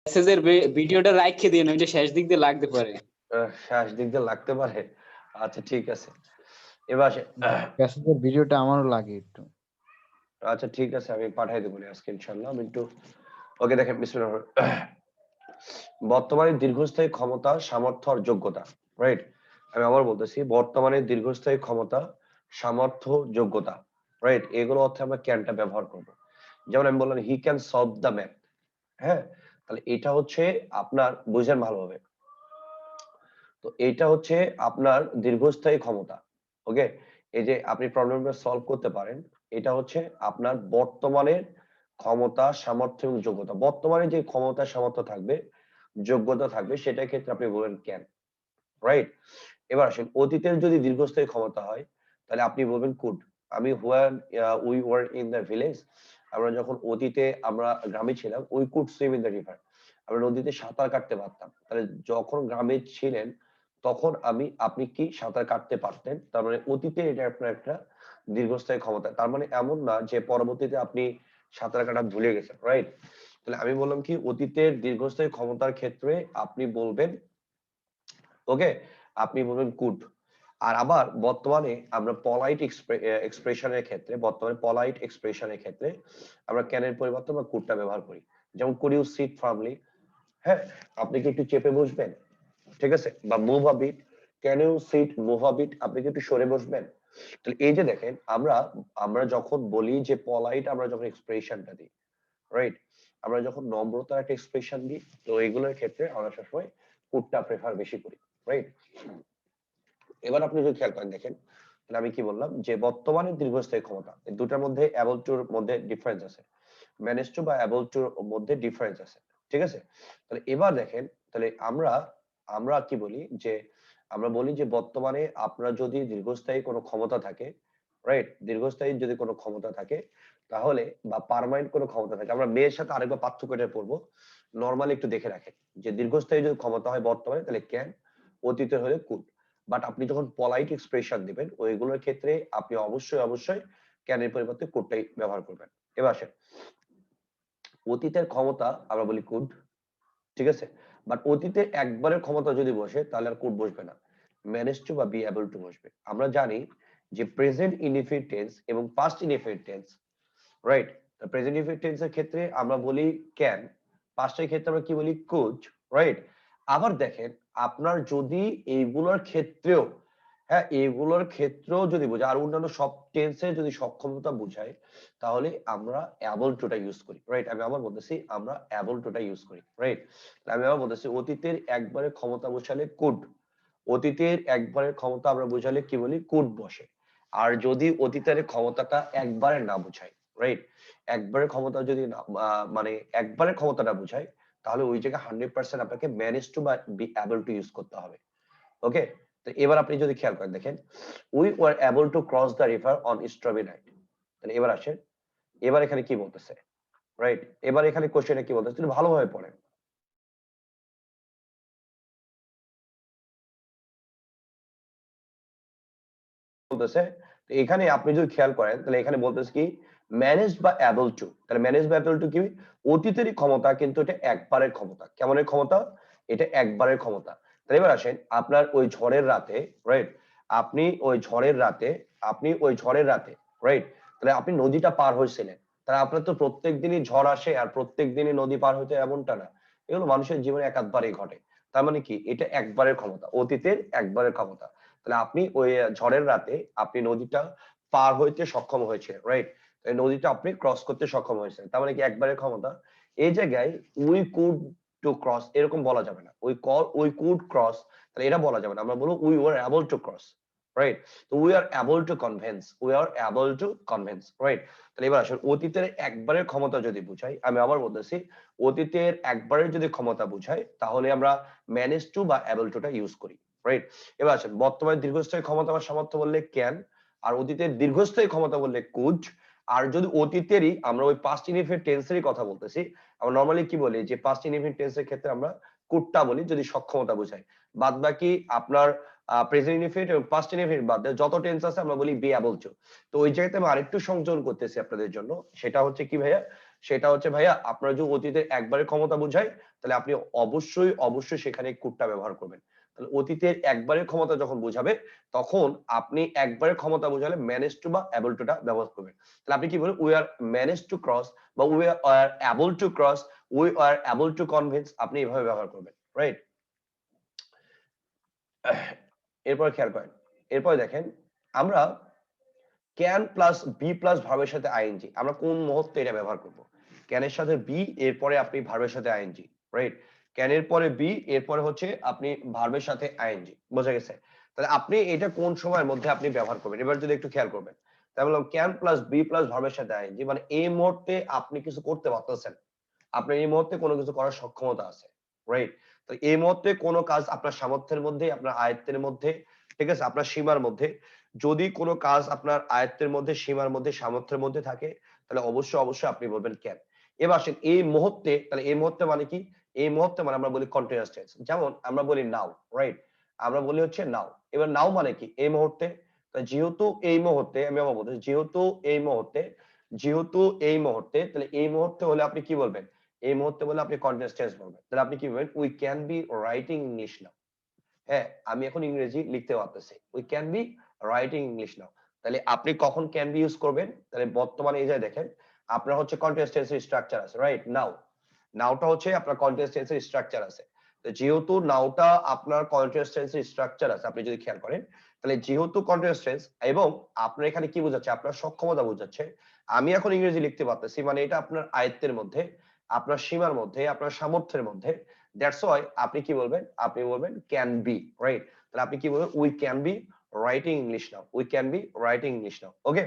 মেসেজের ভিডিওটা রাইখে দিন, ওইটা শেষ দিক দিয়ে লাগতে পারে। শেষ দিক দিয়ে লাগতে পারে, আচ্ছা ঠিক আছে। এবার মেসেজের ভিডিওটা আমারও লাগে একটু। আচ্ছা ঠিক আছে, আমি পাঠাই দেবো আজকে ইনশাআল্লাহ। আমি একটু ওকে দেখেন, বিসমিল্লাহ। বর্তমানে দীর্ঘস্থায়ী ক্ষমতা, সামর্থ্য আর যোগ্যতা, রাইট? আমি আবার বলতেছি, বর্তমানে দীর্ঘস্থায়ী ক্ষমতা, সামর্থ্য, যোগ্যতা, রাইট? এগুলো অর্থে আমরা ক্যানটা ব্যবহার করব। যেমন আমি বললাম he can solve the math, হ্যাঁ? তাহলে এটা হচ্ছে আপনার, বুঝেন ভালোভাবে, তো এটা হচ্ছে আপনার দীর্ঘস্থায়ী ক্ষমতা। ওকে, এই যে আপনি প্রবলেমটা সলভ করতে পারেন, এটা হচ্ছে আপনার বর্তমানের ক্ষমতা, সামর্থ্য এবং যোগ্যতা। বর্তমানে যে ক্ষমতা, সামর্থ্য থাকবে, যোগ্যতা থাকবে, সেটার ক্ষেত্রে আপনি বলবেন ক্যান, রাইট? এবার আসেন, অতীতের যদি দীর্ঘস্থায়ী ক্ষমতা হয়, তাহলে আপনি বলবেন কুড। আমি where we were in the village, আমরা যখন অতীতে আমরা গ্রামে ছিলাম, we could swim in the river, আমরা নদীতে সাঁতার কাটতে পারতাম। তাহলে যখন গ্রামে ছিলেন তখন আপনি কি সাঁতার কাটতে পারতেন, তার মানে অতীতে এটা আপনার একটা দীর্ঘস্থায়ী ক্ষমতা। তার মানে এমন না যে পরবর্তীতে আপনি সাঁতার কাটা ভুলে গেছেন, রাইট? তাহলে আমি বললাম কি, অতীতের দীর্ঘস্থায়ী ক্ষমতার ক্ষেত্রে আপনি বলবেন, ওকে, আপনি বলবেন কুড। আর আবার বর্তমানে আমরা পলাইট এক্সপ্রেশনের ক্ষেত্রে, বর্তমানে পলাইট এক্সপ্রেশনের ক্ষেত্রে আমরা ক্যানের পরিবর্তে আমরা কুডটা ব্যবহার করি। যেমন কুড ইউ সিট ফার্মলি, হ্যাঁ, আপনি কি একটু চেপে বসবেন, ঠিক আছে? বা move a bit, can you sit move a bit, আপনি কি একটু সরে বসবেন? তাহলে এই যে দেখেন, আমরা যখন বলি যে পলাইট, আমরা যখন এক্সপ্রেশনটা দিই, রাইট, আমরা যখন নম্রতার একটা এক্সপ্রেশন দিই, তো এগুলোর ক্ষেত্রে আমরা সবসময় কুডটা প্রেফার বেশি করি, রাইট? এবার আপনি যদি খেয়াল করেন, দেখেন তাহলে আমি কি বললাম যে বর্তমানে দীর্ঘস্থায়ী ক্ষমতা, এই দুটার মধ্যে অ্যাবল টুর মধ্যে ডিফারেন্স আছে, ম্যানেজ টু বা অ্যাবল টুর মধ্যে ডিফারেন্স আছে, ঠিক আছে? তাহলে এবার দেখেন, তাহলে আমরা কি বলি যে, আমরা বলি যে বর্তমানে আপনার যদি দীর্ঘস্থায়ী কোনো ক্ষমতা থাকে, রাইট, দীর্ঘস্থায়ী যদি কোনো ক্ষমতা থাকে, তাহলে বা পার্মানেন্ট কোনো ক্ষমতা থাকে, আমরা মেয়ের সাথে আরেকবার পার্থক্যটা পড়বো, নরমালি একটু দেখে রাখেন যে দীর্ঘস্থায়ী যদি ক্ষমতা হয় বর্তমানে, তাহলে ক্যান, অতীতে হলে কুড। বাট আপনি যখন পলাইট এক্সপ্রেশন দিবেন, ওইগুলোর ক্ষেত্রে আপনি অবশ্যই ক্যানের পরিবর্তে কুডটাই ব্যবহার করবেন। এবার আসেন, অতীতের ক্ষমতা আমরা বলি কুড, ঠিক আছে? বাট অতীতে একবারের ক্ষমতা যদি বসে, তাহলে আর কুড বসবে না, ম্যানেজ টু বা বি এবল টু বসবে। আমরা জানি যে প্রেজেন্ট ইনডিফিনিট টেন্স এবং past indefinite tense, right? Present indefinite টেন্সের ক্ষেত্রে আমরা বলি ক্যান, পাস্টের ক্ষেত্রে আমরা কি বলি কুড, রাইট? আবার দেখেন, আপনার যদি এইগুলোর ক্ষেত্রেও, হ্যাঁ, এইগুলোর ক্ষেত্রেও যদি বোঝায়, আর অন্যান্য সব টেন্সে যদি সক্ষমতা বোঝায়, তাহলে আমরা অ্যাবল টুটা ইউজ করি, রাইট? আমি আবার বলতেছি, আমরা অ্যাবল টুটা ইউজ করি, রাইট? আমি আবার বলতেছি, অতীতের একবারে ক্ষমতা বোঝালে কুড, অতীতের একবারের ক্ষমতা আমরা বোঝালে কি বলি, কুড বসে। আর যদি অতীতের ক্ষমতাটা একবারে না বোঝায়, রাইট, একবারের ক্ষমতা যদি মানে একবারের ক্ষমতাটা বোঝায়, তাহলে ওই জায়গায় 100% আপনাকে ম্যানেজ টু বা বি এবল টু ইউজ করতে হবে। ওকে, তো এবার আপনি যদি খেয়াল করেন, দেখেন we were able to cross the river on strawberry night. তাহলে এবার আসেন, এবার এখানে কি বলতেছে, রাইট? এবার এখানে কোশ্চেনে কি বলতেছে, একটু ভালোভাবে পড়েন। বলতেছে, তো এখানে আপনি যদি খেয়াল করেন, তাহলে এখানে বলতেছে কি, ম্যানেজ বা অ্যাবল টু। তাহলে ম্যানেজ বা অ্যাবল টু কি, অতীতেরই ক্ষমতা, কিন্তু এটা একবারের ক্ষমতা। কেমনের ক্ষমতা? এটা একবারের ক্ষমতা। তাহলে এবার আসেন, আপনার ওই ঝড়ের রাতে, রাইট, আপনি ওই ঝড়ের রাতে, রাইট, তাহলে আপনি নদীটা পার হয়েছিলেন। তাহলে আপনার তো প্রত্যেক দিনই ঝড় আসে আর প্রত্যেক দিনই নদী পার হইতে, এমনটা না, এগুলো মানুষের জীবনে এক আধবারই ঘটে। তার মানে কি, এটা একবারের ক্ষমতা, অতীতের একবারের ক্ষমতা। তাহলে আপনি ওই ঝড়ের রাতে আপনি নদীটা পার হইতে সক্ষম হয়েছে, রাইট? নদীটা আপনি ক্রস করতে সক্ষম হয়েছে, তার মানে কি একবারের ক্ষমতা। এই জায়গায় উই কুড টু ক্রস এরকম বলা যাবে না, উই কুড ক্রস, তাহলে এটা বলা যাবে না, আমরা বলবো we were able to cross, right? তো we are able to convince, right? তাহলে এবার আসলে অতীতের একবারের ক্ষমতা যদি বুঝাই, আমি আবার বলতেছি, অতীতের একবারের যদি ক্ষমতা বুঝাই, তাহলে আমরা ম্যানেজ টু বা এবল টুটা ইউজ করি, রাইট? এবার আসেন, বর্তমানে দীর্ঘস্থায়ী ক্ষমতা বা সামর্থ্য বললে ক্যান, আর অতীতের দীর্ঘস্থায়ী ক্ষমতা বললে কুড। আর যদি অতীতেরই আমরা ওই পাস্ট ইনডিফিনিট টেন্সেরই কথা বলতেছি, আমরা নরমালি কি বলি যে পাস্ট ইনডিফিনিট টেন্সের ক্ষেত্রে আমরা কুডটা বলি যদি সক্ষমতা বোঝায়। বাদ বাকি আপনার প্রেজেন্ট ইনডিফিনিট এবং পাস্ট ইনডিফিনিট বাদ দিয়ে যত টেন্স আছে আমরা বলি বি এবল টু। তো ওই জায়গাতে আমি আরেকটু সংযোজন করতেছি আপনাদের জন্য, সেটা হচ্ছে কি ভাইয়া, সেটা হচ্ছে ভাইয়া আপনার যদি অতীতের একবারের ক্ষমতা বোঝায় তাহলে আপনি অবশ্যই অবশ্যই সেখানে কুডটা ব্যবহার করবেন। তাহলে অতীতের একবারের ক্ষমতা যখন বোঝাবে তখন আপনি একবারের ক্ষমতা বোঝালে ম্যানেজ টু বা অ্যাবল টুটা ব্যবহার করবেন। তাহলে আপনি কি বলবেন, we are manage to cross বা we are able to cross, we are able to convince, আপনি এভাবে ব্যবহার করবেন, রাইট? এরপর খেয়াল করেন, এরপর দেখেন আমরা ক্যান প্লাস বি প্লাস ভার্বের সাথে আইএনজি আমরা কোন মুহূর্তে এটা ব্যবহার করব? ক্যানের সাথে বি, এরপরে আপনি ভার্বের সাথে আইএনজি, রাইট? ক্যানের পরে বি, এরপরে হচ্ছে আপনি ভার্বের সাথে আইএনজি, বোঝা গেছে? তাহলে আপনি এটা কোন সময়ের মধ্যে আপনি ব্যবহার করবেন এবার যদি একটু খেয়াল করবেন। তাই বললাম ক্যান প্লাস বি প্লাস ভার্বের সাথে আইএনজি, মানে এই মুহূর্তে আপনি কিছু করতে পারতেছেন, আপনার এই মুহূর্তে কোনো কিছু করার সক্ষমতা আছে, রাইট? তো এই মুহূর্তে কোনো কাজ আপনার সামর্থ্যের মধ্যে, আপনার আয়ত্তের মধ্যে, ঠিক আছে, আপনার সীমার মধ্যে, যদি কোনো কাজ আপনার আয়ত্তের মধ্যে, সীমার মধ্যে, সামর্থ্যের মধ্যে থাকে তাহলে অবশ্যই অবশ্যই আপনি বলবেন ক্যান। এবার আসেন এই মুহূর্তে, তাহলে এই মুহূর্তে মানে কি? এই মুহূর্তে মানে আমরা বলি কন্টিনিউয়াস টেন্স, যেমন আমরা বলি নাও, রাইট? আমরা বলি হচ্ছে নাও। এবার নাও মানে কি? এই মুহূর্তে। যেহেতু এই মুহূর্তে, আমি আবার বলছি, যেহেতু এই মুহূর্তে, যেহেতু এই মুহূর্তে, তাহলে এই মুহূর্তে হলে আপনি কি বলবেন? এই মুহূর্তে বলে আপনি কন্টিনিউয়াস টেন্স বলবেন। তাহলে আপনি কি বলবেন? We can be writing English নাও। হ্যাঁ, আমি এখন ইংরেজি লিখতে পারতেছি। We can be writing English নাও। তাহলে আপনি কখন ক্যান বি ইউজ করবেন? তাহলে বর্তমানে এই যে দেখেন আপনার হচ্ছে কন্টিনিউয়াস টেন্সের স্ট্রাকচার আছে, রাইট? নাও, নাওটা হচ্ছে আপনার কন্টিনিউয়াস টেন্সের স্ট্রাকচার আছে। তো যেহেতু নাওটা আপনার কন্টিনিউয়াস টেন্সের স্ট্রাকচার আছে, আপনি যদি খেয়াল করেন, তাহলে যেহেতু কন্টিনিউয়াস টেন্স এবং আপনার এখানে কি বোঝাচ্ছে? আপনার সক্ষমতা বোঝাচ্ছে। আমি এখন ইংরেজি লিখতে পারতেছি, মানে এটা আপনার আয়ত্তের মধ্যে, আপনার সীমার মধ্যে, আপনার সামর্থ্যের মধ্যে। দ্যাটস ওয়াই আপনি কি বলবেন? আপনি বলবেন ক্যান বি, রাইট? তাহলে আপনি কি বলবেন? We can be writing English now. We can be writing English now. Okay?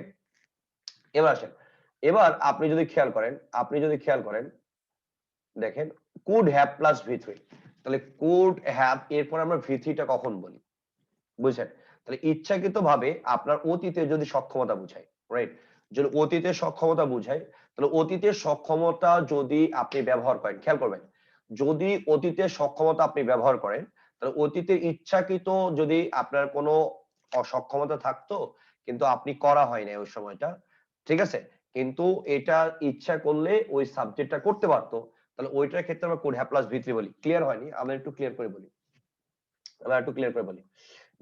এবার আসেন, এবার আপনি যদি খেয়াল করেন, আপনি যদি খেয়াল করেন, দেখেন কুড হ্যাভ প্লাস ভি3, তাহলে কুড হ্যাভ এরপর আমরা ভি3টা কখন বলি? বুঝছেন? তাহলে ইচ্ছাকৃত ভাবে আপনার অতীতে যদি সক্ষমতা বুঝায়, রাইট? যদি অতীতের সক্ষমতা বুঝায়, তাহলে অতীতের সক্ষমতা যদি আপনি ব্যবহার করেন, খেয়াল করবেন, যদি অতীতের সক্ষমতা আপনি ব্যবহার করেন, তাহলে অতীতে ইচ্ছাকৃত যদি আপনার কোনো অসক্ষমতা থাকতো কিন্তু আপনি করা হয় না ওই সময়টা, ঠিক আছে, কিন্তু এটা ইচ্ছা করলে ওই সাবজেক্টটা করতে পারতো, তাহলে ওইটার ক্ষেত্রে আমরা কুড হ্যাভ প্লাস ভি3 বলি। ক্লিয়ার হয়নি? আমরা একটু ক্লিয়ার করে বলি, আমরা একটু ক্লিয়ার করে বলি।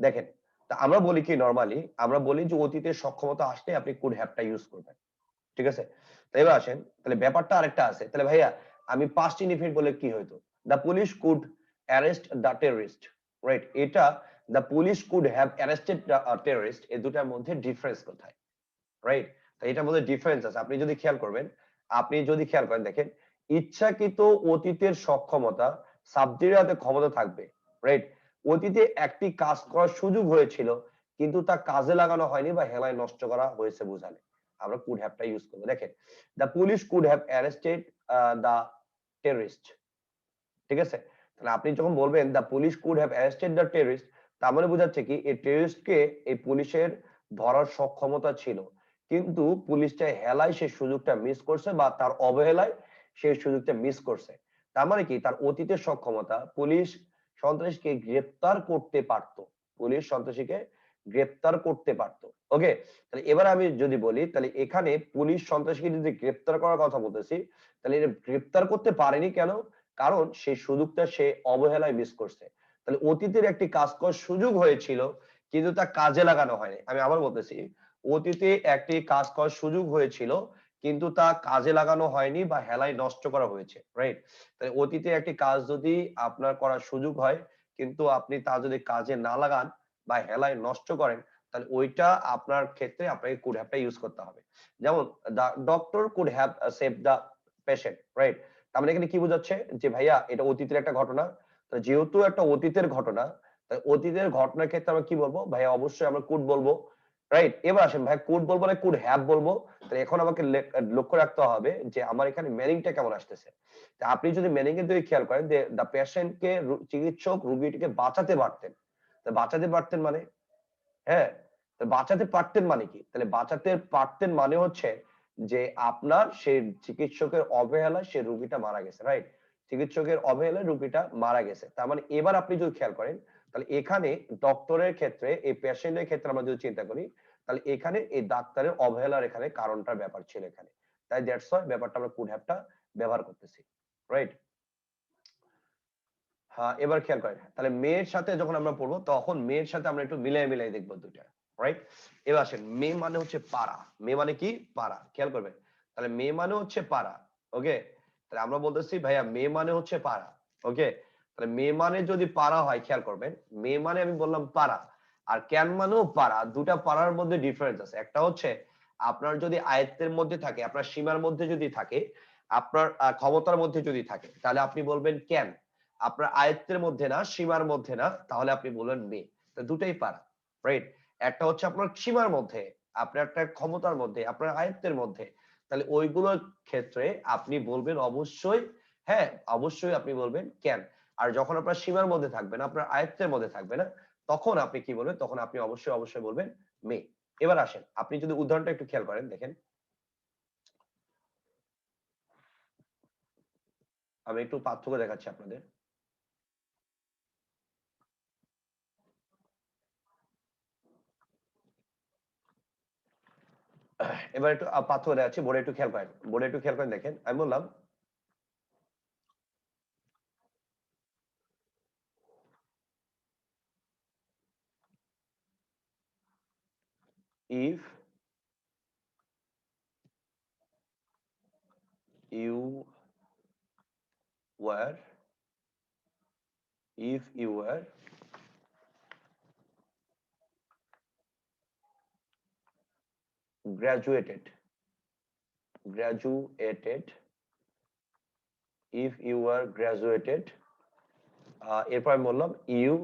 দেখেন, তা আমরা বলি কি নরমালি, আমরা বলি যে অতীতের সক্ষমতা আসলে আপনি কুড হ্যাভটা ইউজ করবেন, ঠিক আছে? তো এবার আসেন, তাহলে ব্যাপারটা আরেকটা আছে। তাহলে ভাইয়া আমি পাস্ট ইনডিফিনিট বলে কি হইতো? The police could arrest the terrorist, right? এটা the police could have arrested the terrorist, এই দুটার মধ্যে ডিফারেন্স কোথায়, রাইট? তো এটার মধ্যে ডিফারেন্স আছে, আপনি যদি খেয়াল করবেন, আপনি যদি খেয়াল করেন, দেখেন ইচ্ছাকৃত অতীতের সক্ষমতা সাবজেক্টের হাতে ক্ষমতা থাকবে, রাইট? অতীতে একটি কাজ করার সুযোগ হয়েছিল কিন্তু তা কাজে লাগানো হয়নি বা হেলায় নষ্ট করা হয়েছে বোঝালে আমরা কুড হ্যাভটা ইউজ করবো। দেখেন the police could have arrested the terrorist, ঠিক আছে? তাহলে আপনি যখন বলবেন the police could have arrested the terrorist, তার মানে বোঝাচ্ছে কি এই টেররিস্টকে এই পুলিশের ধরার সক্ষমতা ছিল কিন্তু পুলিশটা হেলায় সেই সুযোগটা মিস করছে বা তার অবহেলায় সেই সুযোগটা মিস করছে। তার মানে কি তার অতীতের সক্ষমতা, পুলিশ সন্ত্রাসীকে গ্রেফতার করতে পারতো, পুলিশ সন্ত্রাসীকে গ্রেফতার করতে পারতো। ওকে, তাহলে এবার আমি যদি বলি, তাহলে এখানে পুলিশ সন্ত্রাসীকে যদি গ্রেফতার করার কথা বলতেছি, তাহলে এটা গ্রেফতার করতে পারেনি কেন? কারণ সেই সুযোগটা সে অবহেলায় মিস করছে। তাহলে অতীতের একটি কাজ করার সুযোগ হয়েছিল কিন্তু তা কাজে লাগানো হয়নি। আমি আবার বলতেছি, অতীতে একটি কাজ করার সুযোগ হয়েছিল কিন্তু তা কাজে লাগানো হয়নি বা হেলায় নষ্ট করা হয়েছে, রাইট? তাহলে অতীতে একটি কাজ যদি আপনার করার সুযোগ হয় কিন্তু আপনি তা যদি কাজে না লাগান বা হেলায় নষ্ট করেন, তাহলে ওইটা আপনার ক্ষেত্রে আপনাকে কুড হ্যাভটা ইউজ করতে হবে। যেমন the doctor could have save the patient, right? তার মানে এখানে কি বোঝাচ্ছে যে ভাইয়া এটা অতীতের একটা ঘটনা, তো যেহেতু একটা অতীতের ঘটনা, তাই অতীতের ঘটনার ক্ষেত্রে আমরা কি বলবো? ভাইয়া অবশ্যই আমরা কুড বলবো, রাইট? এবার আসেন ভাই কুড বলবো না কুড হ্যাভ বলবো? তাহলে এখন আমাকে লক্ষ্য রাখতে হবে যে আমার এখানে মিনিংটা কেমন আসতেছে। তা আপনি যদি মিনিং এর দিকে খেয়াল করেন যে দা পেশেন্ট কে চিকিৎসক রোগীটিকে বাঁচাতে পারতেন, তা বাঁচাতে পারতেন মানে, হ্যাঁ, তো বাঁচাতে পারতেন মানে কি? তাহলে বাঁচাতে পারতেন মানে হচ্ছে যে আপনার সেই চিকিৎসকের অবহেলায় সে রোগীটা মারা গেছে, রাইট? চিকিৎসকের অবহেলায় রোগীটা মারা গেছে। তার মানে এবার আপনি যদি খেয়াল করেন, তাহলে এখানে ডক্টরের ক্ষেত্রে এই পেশেন্টের ক্ষেত্রে আমরা যদি চিন্তা করি, তাহলে এখানে এই ডাক্তারের অবহেলার এখানে কারণটার ব্যাপার ছিল এখানে। তাই দ্যাটস ওয়াই ব্যাপারটা আমরা কুড হ্যাভটা ব্যবহার করতেছি, রাইট? হ্যাঁ, এবার খেয়াল করেন, তাহলে মেয়ের সাথে যখন আমরা পড়বো তখন মেয়ের সাথে আমরা একটু মিলাই মিলাই দেখবো দুইটা, রাইট? এবার আসেন, মেয়ে মানে হচ্ছে পাড়া। মেয়ে মানে কি? পাড়া। খেয়াল করবেন, তাহলে মেয়ে মানে হচ্ছে পাড়া। ওকে, তাহলে আমরা বলতেছি ভাইয়া মেয়ে মানে হচ্ছে পাড়া। ওকে, তাহলে মেয়ে মানে যদি পাড়া হয়, খেয়াল করবেন, মেয়ে মানে আমি বললাম পাড়া, আর ক্যান মানেও পাড়া। দুটা পাড়ার মধ্যে ডিফারেন্স আছে। একটা হচ্ছে আপনার যদি আয়ত্তের মধ্যে থাকে, আপনার সীমার মধ্যে যদি থাকে, আপনার ক্ষমতার মধ্যে যদি থাকে, তাহলে আপনি বলবেন ক্যান। আপনার আয়ত্তের মধ্যে না, সীমার মধ্যে না, তাহলে আপনি বলবেন মে। তো দুটাই পারা, রাইট? একটা হচ্ছে আপনার সীমার মধ্যে, আপনার একটা ক্ষমতার মধ্যে, আপনার আয়ত্তের মধ্যে, তাহলে ওইগুলোর ক্ষেত্রে আপনি বলবেন অবশ্যই, হ্যাঁ অবশ্যই আপনি বলবেন ক্যান। আর যখন আপনার সীমার মধ্যে থাকবে না, আপনার আয়ত্তের মধ্যে থাকবে না, তখন আপনি কি বলবেন? তখন আপনি অবশ্যই অবশ্যই বলবেন মে। এবার আসেন, আপনি যদি উদাহরণটা একটু খেয়াল করেন, দেখেন আমি একটু পার্থক্য দেখাচ্ছি আপনাদের। এবার একটু পার্থক্য দেখাচ্ছি, বোর্ডে একটু খেয়াল করেন, বোর্ডে একটু খেয়াল করেন, দেখেন আমি বললাম if you were graduated if you were graduated, এরপর আমি বললাম you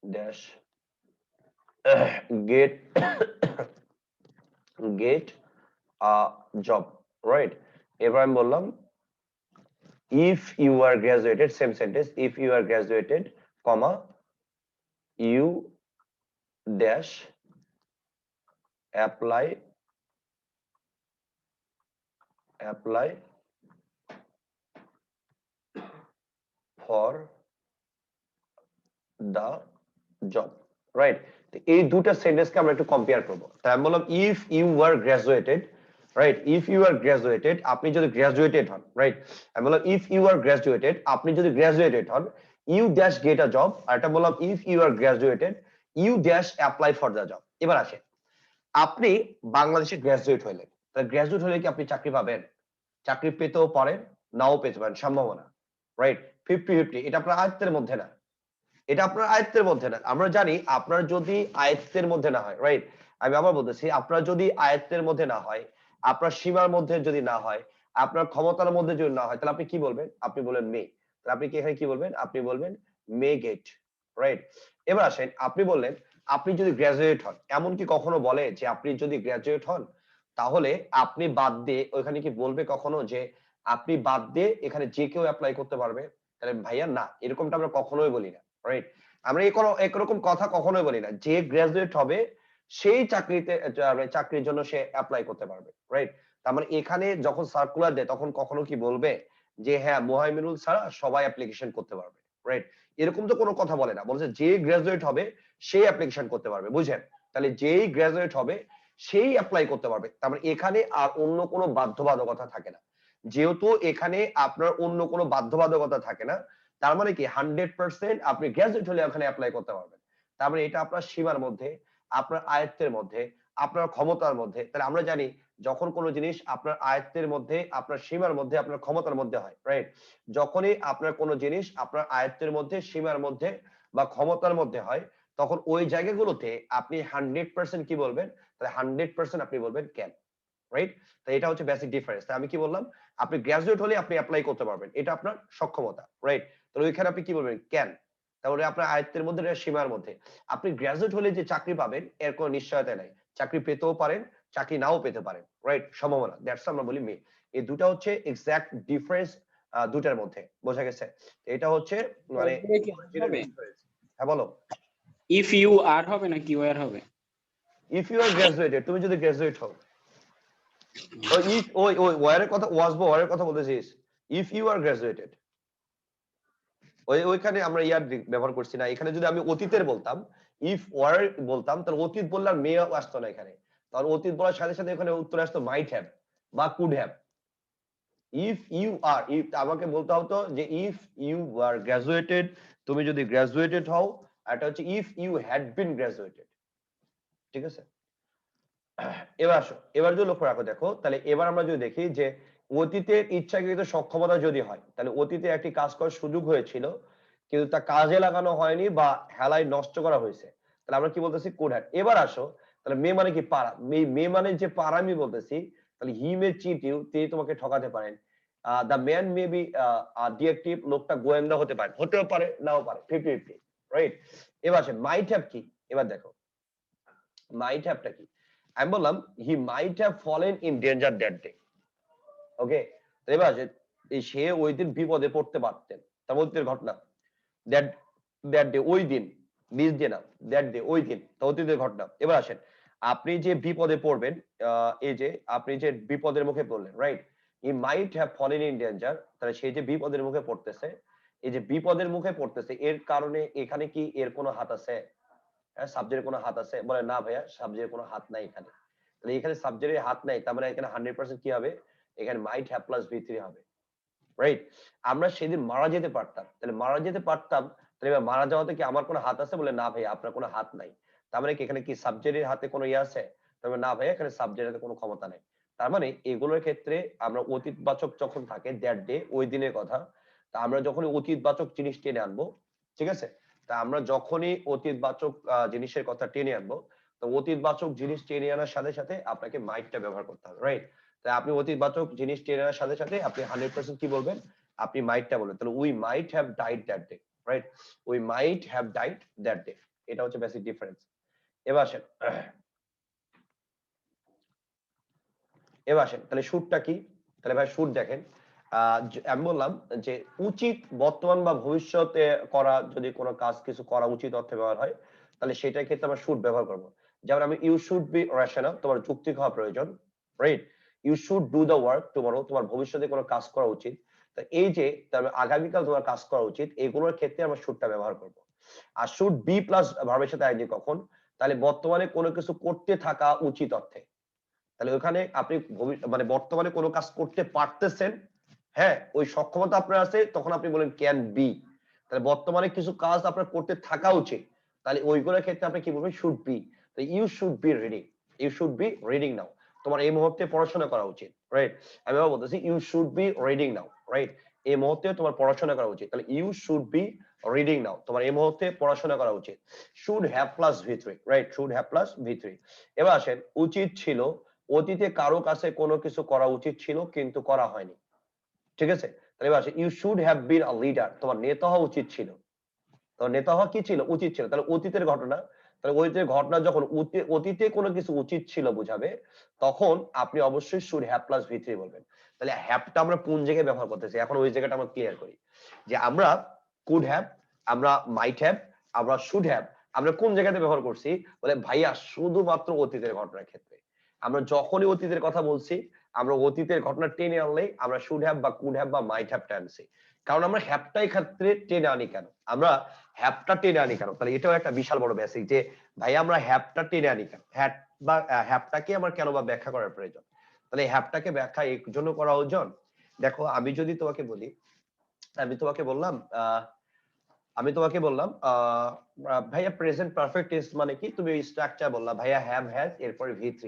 dash get a job, right? এরপর আমি বললাম if you are graduated, same sentence, if you are graduated, comma, you dash apply for the job, right? এই দুটা সেন্টেন্সকে আমরা একটু কম্পেয়ার করব। তাই আমি বললাম if you were graduated, right? if you are graduated, আপনি যদি গ্রাজুয়েটেড হন, রাইট? আমি বললাম if you are graduated, আপনি যদি গ্রাজুয়েটেড হন, you dash get a job। আর এটা বললাম if you are graduated, you dash apply for the job। এবার আসেন, আপনি বাংলাদেশে গ্রাজুয়েট হইলেন, তাহলে গ্রাজুয়েট হলে কি আপনি চাকরি পাবেন? চাকরি পেতেও পারেন, নাও পেতে পারেন, সম্ভাবনা, রাইট? 50-50, এটা আপনার আয়ত্তের মধ্যে না, এটা আপনার আয়ত্তের মধ্যে না। আমরা জানি আপনার যদি আয়ত্তের মধ্যে না হয়, রাইট? আমি আবার বলতেছি, আপনার যদি আয়ত্তের মধ্যে না হয়, আপনার সীমার মধ্যে যদি না হয়, আপনার ক্ষমতার মধ্যে যদি না হয়, তাহলে আপনি কি বলবেন? আপনি বলবেন মে। তাহলে আপনি কি এখানে কি বলবেন? আপনি বলবেন মে গেট, রাইট? এবার আসেন, আপনি বললেন আপনি যদি গ্রাজুয়েট হন, এমন কি কখনো বলে যে আপনি যদি গ্রাজুয়েট হন তাহলে আপনি বাদ দিয়ে ওখানে কি বলবে কখনো যে আপনি বাদ দিয়ে এখানে যে কেউ অ্যাপ্লাই করতে পারবে? তাহলে ভাইয়া না, এরকমটা আমরা কখনোই বলি না, রাইট? আমরা একরকম কথা কখনোই বলি না। যে গ্রাজুয়েট হবে সেই চাকরির জন্য সে অ্যাপ্লাই করতে পারবে, রাইট? তার মানে এখানে যখন সার্কুলার দেয় তখন কখনো কি বলবে যে হ্যাঁ মুহাইমিনুল ছাড়া সবাই অ্যাপ্লিকেশন করতে পারবে, রাইট? এরকম তো কোনো কথা বলে না, বলছে যে গ্রাজুয়েট হবে সেই অ্যাপ্লিকেশন করতে পারবে, বুঝেন? তাহলে যেই গ্রাজুয়েট হবে সেই অ্যাপ্লাই করতে পারবে। তার মানে এখানে আর অন্য কোনো বাধ্যবাধকতা থাকে না। যেহেতু এখানে আপনার অন্য কোনো বাধ্যবাধকতা থাকে না, তার মানে কি 100% আপনি গ্রাজুয়েট হলে ওখানে অ্যাপ্লাই করতে পারবেন। তার মানে এটা আপনার সীমার মধ্যে, আপনার আয়ত্তের মধ্যে, আপনার ক্ষমতার মধ্যে। তাহলে আমরা জানি যখন কোনো জিনিস আপনার আয়ত্তের মধ্যে, আপনার সীমার মধ্যে, আপনার ক্ষমতার মধ্যে হয়, রাইট? যখনই আপনার কোনো জিনিস আপনার আয়ত্তের মধ্যে, সীমার মধ্যে বা ক্ষমতার মধ্যে হয়, তখন ওই জায়গাগুলোতে আপনি 100% কি বলবেন? তাহলে 100% আপনি বলবেন ক্যান, রাইট? তো এটা হচ্ছে বেসিক ডিফারেন্স। তাই আমি কি বললাম? আপনি গ্রাজুয়েট হলে আপনি অ্যাপ্লাই করতে পারবেন, এটা আপনার সক্ষমতা, রাইট? তাহলে ওইখানে আপনি কি বলবেন? ক্যান। তাহলে আপনার আয়ত্তের মধ্যে, এটা সীমার মধ্যে। আপনি গ্রাজুয়েট হলে যে চাকরি পাবেন এর কোনো নিশ্চয়তা নাই। চাকরি পেতেও পারেন, চাকরি নাও পেতে পারেন, রাইট? সম্ভাবনা, দ্যাটস আমরা বলি মে। এই দুটো হচ্ছে এক্সাক্ট ডিফারেন্স দুটার মধ্যে, বোঝা গেছে? এটা হচ্ছে মানে হবে হ্যাঁ বলো। ইফ ইউ আর হবে না কি ওয়ার হবে? ইফ ইউ আর গ্রাজুয়েটেড, তুমি যদি গ্রাজুয়েট হও, ইফ ওই ওই ওয়ারের কথা, ওয়ারের কথা বলতেছিস? ইফ ইউ আর গ্রাজুয়েটেড, ওইখানে আমরা ইয়ার ব্যবহার করছি না। এখানে যদি আমি অতীতের বলতাম, ইফ ওয়ার বলতাম, তাহলে অতীত বললাম মে আসতো না এখানে। তাহলে অতীত বলার সাথে সাথে এখানে উত্তর আসতো মাইট হ্যাভ বা could have. If you are, if আমাকে বলতে হতো যে ইফ ইউ আর গ্রাজুয়েটেড, তুমি যদি গ্রাজুয়েটেড হও, এটা হচ্ছে if you had been graduated. ঠিক আছে, এবার আসো, এবার যদি লক্ষ্য রাখো, দেখো তাহলে এবার আমরা যদি দেখি যে অতীতের ইচ্ছাকৃত সক্ষমতা যদি হয়, তাহলে অতীতে একটি কাজ করার সুযোগ হয়েছিল কিন্তু তা কাজে লাগানো হয়নি বা হেলায় নষ্ট করা হয়েছে, তাহলে আমরা কি বলতেছি কুড হ্যাভ। এবার আসো, তাহলে মে মানে কি পারা, মে মানে যে পারা আমি বলতেছি, তাহলে হি মে চিট ইউ, তিনি তোমাকে ঠকাতে পারেন। The man may be detective, লোকটা গোয়েন্দা হতে পারে, হতেও পারে নাও পারে, 50-50, রাইট। এবার আসে মাইট হ্যাভ কি, এবার দেখো মাইট হ্যাভটা কি, আমি বললাম he might have fallen in danger that day. Okay, এবার আসে সে ওই দিন বিপদে পড়তে পারতেন, তার অতীতের ঘটনা। দ্যাট দ্যাট ডে, ওই দিন, দিস ডে না, দ্যাট ডে, ওই দিন, তা অতীতের ঘটনা। এবার আসেন, আপনি যে বিপদে পড়বেন, এই যে আপনি যে বিপদের মুখে পড়লেন, right, he might have fallen in danger, তাহলে সে যে বিপদের মুখে পড়তেছে, এই যে বিপদের মুখে পড়তেছে এর কারণে এখানে কি এর কোনো হাত আছে? হ্যাঁ, সাবজেক্টের কোনো হাত আছে? বলে না ভাইয়া, সাবজেক্টের কোনো হাত নাই এখানে। তাহলে এখানে সাবজেক্টের হাত নাই, তার মানে এখানে 100% কি হবে, এখানে মাইট হ্যাভ প্লাস V3 হবে, রাইট। আমরা সেদিন মারা যেতে পারতাম, তাহলে মারা যেতে পারতাম, তাহলে এবার মারা যাওয়াতে কি আমার কোনো হাত আছে? বলে না ভাইয়া, আপনার কোনো হাত নাই। তার মানে কি এখানে কি সাবজেক্টের হাতে কোনো ইয়ে আছে? তবে না ভাইয়া, এখানে সাবজেক্টের হাতে কোনো ক্ষমতা নেই। তার মানে এগুলোর ক্ষেত্রে আমরা অতীতবাচক যখন থাকে দ্যাট ডে, ওই দিনের কথা, তা আমরা যখন অতীতবাচক জিনিস টেনে আনবো, ঠিক আছে, তা আমরা যখনই অতীতবাচক জিনিসের কথা টেনে আনবো, তো অতীতবাচক জিনিস টেনে আনার সাথে সাথে আপনাকে মাইটটা ব্যবহার করতে হবে, রাইট। তাই আপনি অতীতবাচক জিনিস টেনে আনার সাথে সাথে আপনি 100% কি বলবেন? আপনি মাইটটা বলবেন। তাহলে we might have died that day, right, we might have died that day, এটা হচ্ছে বেসিক ডিফারেন্স। এবার আসেন, তাহলে শুটটা কি? তাহলে ভাই শুট দেখেন, আমি বললাম যে উচিত, বর্তমান বা ভবিষ্যতে করা যদি কোনো কাজ কিছু করা উচিত অর্থে ব্যবহার হয়, তাহলে সেটার ক্ষেত্রে আমরা শুড ব্যবহার করব। যেমন আমি ইউ শুড বি রেশনাল, তোমার যৌক্তিক হওয়া প্রয়োজন, right. You should do the work tomorrow, তোমার ভবিষ্যতে কোনো কাজ করা উচিত। তো এই যে তবে আগামীকাল তোমার কাজ করা উচিত, এগুলোর ক্ষেত্রে আমরা শুডটা ব্যবহার করব। আর শুড বি প্লাস ভার্বের সাথে আইএনজি কখন? তাহলে বর্তমানে কোনো কিছু করতে থাকা উচিত অর্থে। তাহলে ওখানে আপনি মানে বর্তমানে কোনো কাজ করতে পারতেছেন, হ্যাঁ, ওই সক্ষমতা আপনার আছে, তখন আপনি বলেন ক্যান বি। তাহলে বর্তমানে কিছু কাজ আপনার করতে থাকা উচিত, তাহলে ওইগুলোর ক্ষেত্রে আপনি কি বলবেন? Should be. তো you should be reading, you should be reading now, তোমার এই মুহূর্তে পড়াশোনা করা উচিত, রাইট। আমি আবার বলতেছি you should be reading now, right, এই মুহূর্তে তোমার পড়াশোনা করা উচিত। তাহলে you should be reading now, তোমার এই মুহূর্তে পড়াশোনা করা উচিত। Should have plus V3, right, should have plus V3। এবার আসেন, উচিত ছিল, অতীতে কারো কাছে কোনো কিছু করা উচিত ছিল কিন্তু করা হয়নি, ঠিক আছে। তাহলে এবার আসে, you should have been a leader, তোমার নেতা হওয়া উচিত ছিল। তো নেতা হওয়া কি ছিল? উচিত ছিল। তাহলে অতীতের ঘটনা, তাহলে অতীতের ঘটনা যখন অতীতে কোনো কিছু উচিত ছিল বুঝাবে, তখন আপনি অবশ্যই শুড হ্যাভ প্লাস V3 বলবেন। তাহলে হ্যাভটা আমরা কোন জায়গায় ব্যবহার করতেছি, এখন ওই জায়গাটা আমরা ক্লিয়ার করি। যে আমরা কুড হ্যাভ, আমরা মাইট হ্যাভ, আমরা শুড হ্যাভ, আমরা কোন জায়গাতে ব্যবহার করছি? বলে ভাইয়া শুধুমাত্র অতীতের ঘটনার ক্ষেত্রে। আমরা যখনই অতীতের কথা বলছি, আমরা অতীতের ঘটনা টেনে আনলেই আমরা শুড হ্যাভ বা কুড হ্যাভ বা মাইট হ্যাভটা আনছি। কারণ আমরা হ্যাভটাই ক্ষেত্রে টেনে আনি কেন? আমরা হ্যাভটা টেনে আনি কেন? তাহলে এটাও একটা বিশাল বড় বেসিক যে ভাই আমরা হ্যাভটা টেনে আনি কেন, হ্যাভ বা হ্যাভটাকে আমার কেন বা ব্যাখ্যা করার প্রয়োজন। তাহলে হ্যাভটাকে ব্যাখ্যা এর জন্য করা প্রয়োজন। দেখো আমি যদি তোমাকে বলি, আমি তোমাকে বললাম ভাইয়া প্রেজেন্ট পারফেক্ট টেন্স মানে কি, তুমি স্ট্রাকচার বললা ভাইয়া হ্যাভ হ্যাজ এরপরে V3।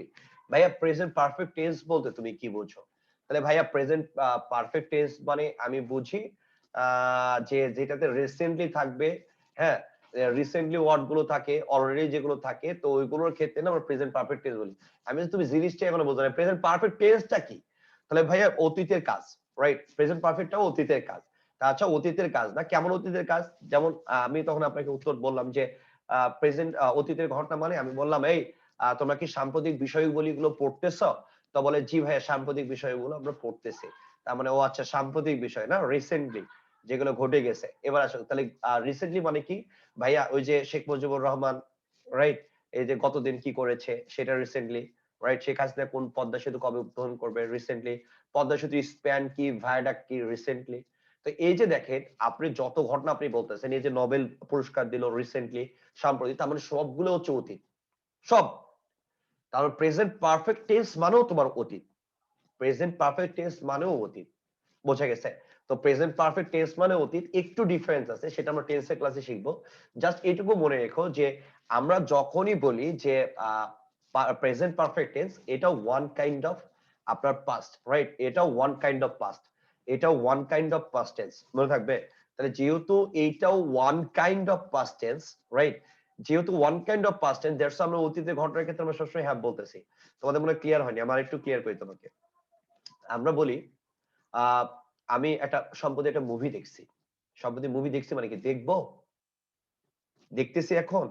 ভাইয়া প্রেজেন্ট পারফেক্ট টেন্স বলতে তুমি কি বুঝো? তাহলে ভাইয়া প্রেজেন্ট পারফেক্ট টেন্স মানে আমি বুঝি যে যেটাতে রিসেন্টলি থাকবে, হ্যাঁ, রিসেন্টলি ওয়ার্ড গুলো থাকে, অলরেডি যেগুলো থাকে, তো ওইগুলোর ক্ষেত্রে না আমরা প্রেজেন্ট পারফেক্ট টেন্স বলি। আমি তুমি জিনিসটা এখনো বোঝো না, প্রেজেন্ট পারফেক্ট টেন্সটা কি? তাহলে ভাইয়া অতীতের কাজ, রাইট, প্রেজেন্ট পারফেক্টটাও অতীতের কাজ। আচ্ছা অতীতের কাজ না, কেমন অতীতের কাজ? যেমন আমি তখন আপনাকে উত্তর বললাম যে প্রেজেন্ট অতীতের ঘটনা মানে আমি বললাম এই তোমরা কি সাম্প্রতিক বিষয়গুলো পড়তেছ? তো বলে জি ভাইয়া সাম্প্রতিক বিষয়গুলো আমরা পড়তেছি। তার মানে ও আচ্ছা সাম্প্রতিক বিষয় না, রিসেন্টলি যেগুলো ঘটে গেছে। এবার আসো, তাহলে রিসেন্টলি মানে কি ভাইয়া? ওই যে শেখ মুজিবুর রহমান, রাইট, এই যে গতদিন কি করেছে সেটা রিসেন্টলি, রাইট। শেখ হাসিনা কোন পদ্মা সেতু কবে উদ্বোধন করবে? রিসেন্টলি। পদ্মা সেতু স্প্যান কি, ভায়াডাক্ট কি? রিসেন্টলি। তো এই যে দেখেন আপনি যত ঘটনা আপনি বলতেছেন, এই যে নোবেল পুরস্কার দিল রিসেন্টলি, সাম্প্রতিক, তার মানে সবগুলো হচ্ছে অতীত, সব। তাহলে প্রেজেন্ট পারফেক্ট টেন্স মানেও তোমার অতীত, প্রেজেন্ট পারফেক্ট টেন্স মানেও অতীত, বোঝা গেছে? তো প্রেজেন্ট পারফেক্ট টেন্স মানে অতীত, একটু ডিফারেন্স আছে, সেটা আমরা টেন্সের ক্লাসে শিখবো। জাস্ট এটুকু মনে রেখো যে আমরা যখনই বলি যে প্রেজেন্ট পারফেক্ট টেন্স, এটা ওয়ান কাইন্ড অফ আপনার পাস্ট, রাইট? এটা ওয়ান কাইন্ড অফ পাস্ট, এটা one kind of past tense, মনে থাকবে? তাহলে যেহেতু এইটাও one kind of past tense, right? যেহেতু one kind of past tense, that's আমরা অতীতের ঘটনার ক্ষেত্রে আমরা সবসময় হ্যাভ বলতেছি। তোমাদের মনে ক্লিয়ার হয়নি, আমার একটু ক্লিয়ার করি তোমাকে। আমরা বলি আমি সম্প্রতি একটা মুভি দেখছি, সম্প্রতি মুভি দেখছি মানে কি দেখবো, দেখতেছি এখন,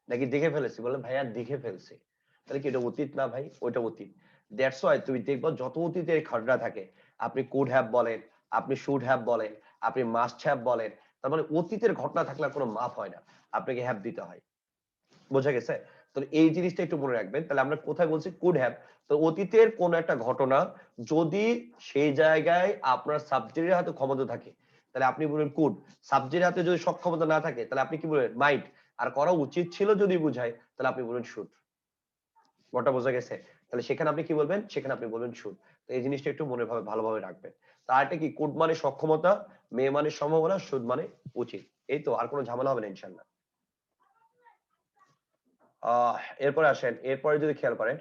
নাকি দেখে ফেলেছি? বলে ভাইয়া দেখে ফেলছি। তাহলে কি এটা অতীত না ভাই? ওইটা অতীত। দ্যাটস ওয়াই তুমি দেখবো যত অতীতের ঘটনা থাকে, আপনি কুড হ্যাভ বলেন, আপনি শুড হ্যাভ বলেন, আপনি মাস্ট হ্যাভ বলেন, তার মানে অতীতের ঘটনা থাকলে কোনো মাপ হয় না, আপনাকে হ্যাভ দিতে হয়। বোঝা গেছে? তো এই জিনিসটা একটু মনে রাখবেন। তাহলে আমরা কোথায় বলছি কুড হ্যাভ, তো অতীতের কোন একটা ঘটনা যদি সেই জায়গায় আপনার সাবজেক্টের হাতে ক্ষমতা থাকে, তাহলে আপনি বলবেন কুড। সাবজেক্টের হাতে যদি সক্ষমতা না থাকে, তাহলে আপনি কি বলবেন? মাইট। আর করা উচিত ছিল যদি বুঝায়, তাহলে আপনি বলবেন শুড। ওটা বোঝা গেছে? তাহলে সেখানে আপনি কি বলবেন? সেখানে আপনি বলবেন শুড। তো এই জিনিসটা একটু মনে ভালোভাবে রাখবেন। তার এটা কি কুড মানে সক্ষমতা, মে মানে সম্ভাবনা, শুড মানে উচিত। এই তো, আর কোনো ঝামেলা হবে না ইনশাআল্লাহ। এরপরে আসেন, এরপরে যদি খেয়াল করেন,